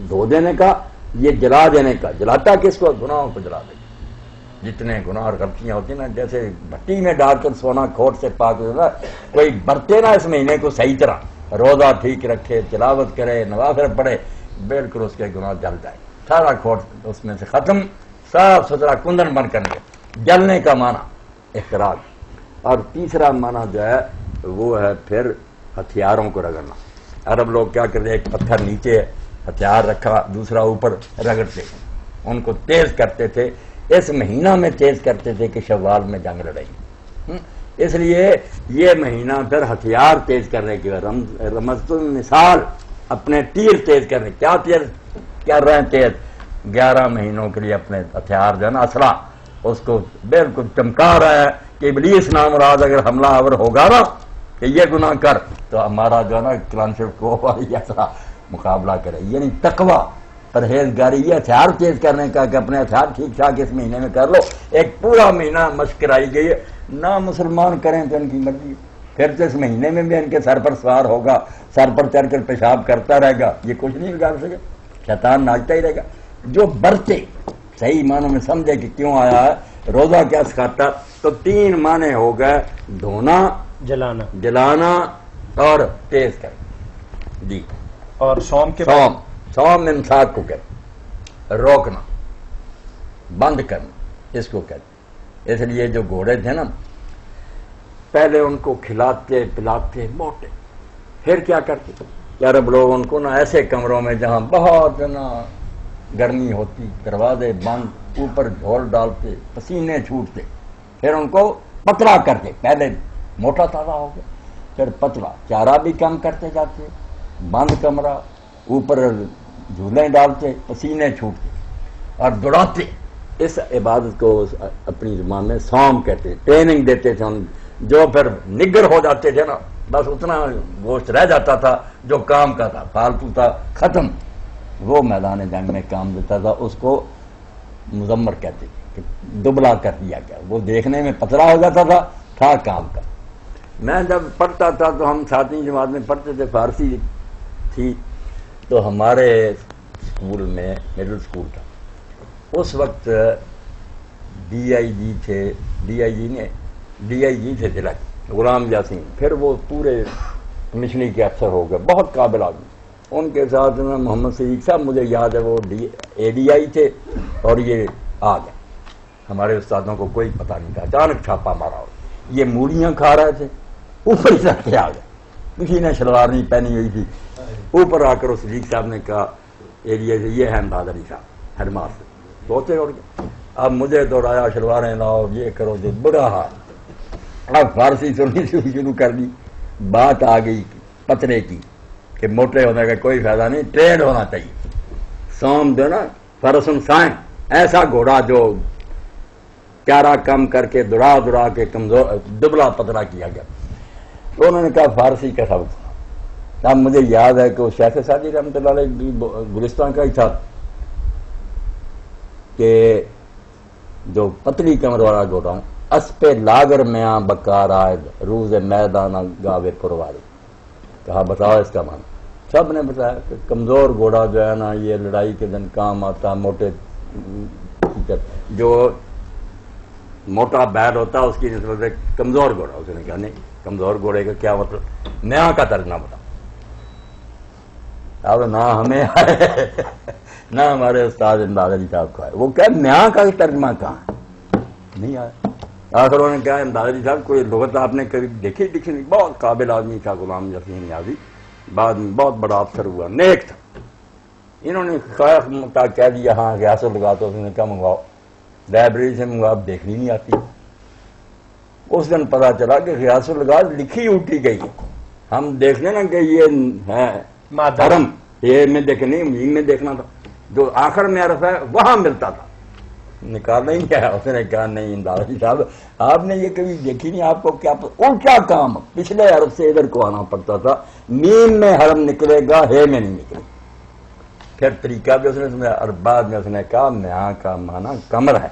[SPEAKER 3] دھو دینے کا, یہ جلا دینے کا. جلاتا کس کو؟ گناہوں کو جلا دے. جتنے گناہ اور غلطیاں ہوتی ہیں نا, جیسے بھٹی میں ڈال کر سونا کھوٹ سے پاک ہوتا, کوئی برتے نا اس مہینے کو صحیح طرح, روزہ ٹھیک رکھے, تلاوت کرے, نوافل پڑھے, بالکل اس کے گناہ جل جائے. سارا کھوٹ اس میں سے ختم, صاف ستھرا کندن بن کر جلنے کا معنی اخراج. اور تیسرا معنی جو ہے وہ ہے پھر ہتھیاروں کو رگڑنا. عرب لوگ کیا کرتے, ایک پتھر نیچے ہتھیار رکھا, دوسرا اوپر رگڑتے, ان کو تیز کرتے تھے. اس مہینہ میں تیز کرتے تھے کہ شوال میں جنگ لڑیں. اس لیے یہ مہینہ پھر ہتھیار تیز کرنے کی رمض مثال اپنے تیر تیز کرنے. کیا تیز کر رہے ہیں؟ تیز 11 مہینوں کے لیے اپنے ہتھیار جو ہے نا اسلحہ, اس کو بالکل چمکا رہا ہے کہ ابلیس نامراد اگر حملہ آور ہوگا نا کہ یہ گناہ کر تو ہمارا جو ہے نا کلانشپ کو والی ایسا مقابلہ کرے. یعنی تقوی پرہیزگاری, یہ ہتھیار تیز کرنے کا کہ اپنے ہتھیار ٹھیک ٹھاک اس مہینے میں کر لو. ایک پورا مہینہ مشق کرائی گئی ہے. نہ مسلمان کریں تو ان کی مرضی, پھر تو اس مہینے میں بھی ان کے سر پر سوار ہوگا, سر پر چڑھ کر پیشاب کرتا رہے گا, یہ کچھ نہیں بگاڑ سکے, شیطان ناچتا ہی رہے گا. جو برتے صحیح معنوں میں سمجھے کہ کیوں آیا ہے, روزہ کیا سکھاتا, تو 3 معنی ہو گئے, دھونا, جلانا اور تیز کرنا. جی.
[SPEAKER 1] اور صوم کے
[SPEAKER 3] صوم امساک کو کہتے, روکنا, بند کرنا, اس کو کہتے. اس لیے جو گھوڑے تھے نا پہلے ان کو کھلاتے پلاتے موٹے, پھر کیا کرتے عرب لوگ ان کو نا ایسے کمروں میں جہاں بہت نا گرمی ہوتی, دروازے بند, اوپر جھول ڈالتے, پسینے چھوٹتے, پھر ان کو پتلا کرتے. پہلے موٹا تازہ ہو گیا, پھر پتلا, چارہ بھی کم کرتے جاتے, بند کمرہ, اوپر جھولیں ڈالتے, پسینے چھوٹتے اور دوڑاتے. اس عبادت کو اپنی زبان میں صوم کہتے. ٹریننگ دیتے تھے ان, جو پھر نگر ہو جاتے تھے نا, بس اتنا گوشت رہ جاتا تھا جو کام کا تھا, فالتو تھا, ختم, وہ میدان جنگ میں کام دیتا تھا, اس کو مزمر کہتے تھے. دبلا کر دیا گیا. وہ دیکھنے میں پتلا ہو جاتا تھا کام کا. میں جب پڑھتا تھا تو ہم 7ویں جماعت میں پڑھتے تھے, فارسی تھی, تو ہمارے اسکول میں مڈل اسکول تھا, اس وقت ڈی آئی جی تھے ضلع غلام یاسین, پھر وہ پورے کمشنری کے افسر ہو گئے, بہت قابل آدمی. ان کے ساتھ میں محمد صدیق صاحب, مجھے یاد ہے وہ اے ڈی آئی تھے, اور یہ آ گئے. ہمارے استادوں کو کوئی پتہ نہیں تھا, اچانک چھاپا مارا ہو. یہ مولیاں کھا رہے تھے, اوپر ہی رکھ کے آ گئے. کسی نے شلوار نہیں پہنی ہوئی تھی, اوپر آ کر صدیق صاحب نے کہا اے ڈی آئی سے, یہ ہے امداد علی صاحب ہیڈ ماسٹر. بہتے اڑ گئے. اب مجھے دوڑایا, شلواریں لاؤ, یہ کرو, جو برا حال. اب فارسی سننی شروع کر دی. بات آ گئی پتلے کی کہ موٹے ہونے کا کوئی فائدہ نہیں, ٹرینڈ ہونا چاہیے. سوم جو نا فرسن سائن, ایسا گھوڑا جو چارہ کم کر کے دوڑا کے کمزور دبلا پتلا کیا گیا. تو انہوں نے کہا فارسی کا سبق. اب مجھے یاد ہے کہ وہ شیخ سعدی رحمۃ اللہ علیہ گلستان کا ہی تھا کہ جو پتلی کمر والا گھوڑا, اس پہ لاگر میاں بکار آئے روز میدانہ گاوے پرواری. کہا بتاؤ اس کا معنی. سب نے بتایا کہ کمزور گھوڑا جو ہے نا یہ لڑائی کے دن کام آتا, موٹے جو موٹا بیل ہوتا اس کی نسبت سے کمزور گھوڑا. اس نے کہا نہیں, کمزور گھوڑے کا کیا مطلب, میاں کا ترجمہ بتا. اب نہ ہمیں آئے نہ ہمارے استاد امداد علی صاحب کو آئے. وہ کہ میاں کا ترجمہ کہاں, نہیں آیا. آخر انہوں نے کہا امداد علی صاحب کوئی لغت آپ نے کبھی دیکھی ڈکشنری. بہت قابل آدمی تھا غلام یاسین نیازی, بعد میں بہت بڑا افسر ہوا, نیک تھا. انہوں نے خواہ کہہ دیا ہاں غیاث لگا, تو اس نے کہا منگواؤ, لائبریری سے منگوا, دیکھنی نہیں آتی. اس دن پتا چلا کہ غیاث لگا لکھی الٹی گئی. ہم دیکھنے نا کہ یہ ہے حرم, یہ میں دیکھنے میں دیکھنا تھا, جو آخر میں عرف ہے وہاں ملتا تھا. نکالنا ہی کیا ہے. اس نے کہا نہیں امداد علی صاحب آپ نے یہ کبھی دیکھی نہیں, آپ کو کیا الٹا کام, پچھلے عرب سے ادھر کو آنا پڑتا تھا. میم میں حرم نکلے گا, ہے میں نہیں نکلے. پھر طریقہ بھی اس نے سمجھا, اور بعد میں اس نے کہا میاں کا معنی کمر ہے,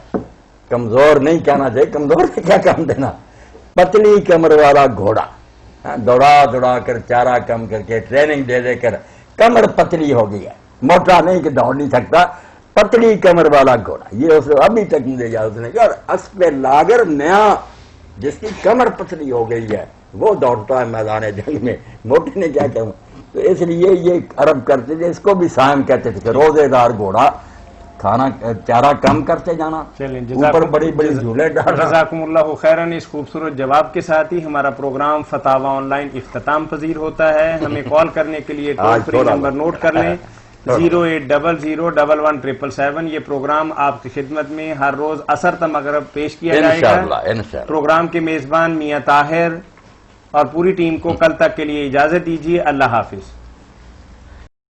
[SPEAKER 3] کمزور نہیں کہنا چاہیے. کمزور سے کیا کام دینا, پتلی کمر والا گھوڑا, دوڑا کر چارہ کم کر کے ٹریننگ دے کر کمر پتلی ہو گئی ہے. موٹا نہیں کہ دوڑ نہیں سکتا, پتلی کمر والا گھوڑا. یہ اس ابھی تک مجھے یاد. اس نے کہا اسب لاگر میاں جس کی کمر پتلی ہو گئی ہے وہ دوڑتا ہے میدان جنگ میں, موٹے نے کیا کہوں. تو اس لیے یہ عرب کرتے تھے, اس کو بھی سائم کہتے تھے کہ روزے دار گھوڑا, کھانا چارہ کم کرتے جانا, اوپر بڑی بڑی جھولے ڈالنا.
[SPEAKER 1] جزاکم اللہ خیرن. اس خوبصورت جواب کے ساتھ ہی ہمارا پروگرام فتاوی آن لائن اختتام پذیر ہوتا ہے. ہمیں کال کرنے کے لیے ٹول فری نمبر نوٹ کر لیں 08001117777. یہ پروگرام آپ کی خدمت میں ہر روز عصر تا مغرب پیش کیا جائے گا. پروگرام کے میزبان میاں طاہر اور پوری ٹیم کو کل تک کے لیے اجازت دیجیے. اللہ حافظ.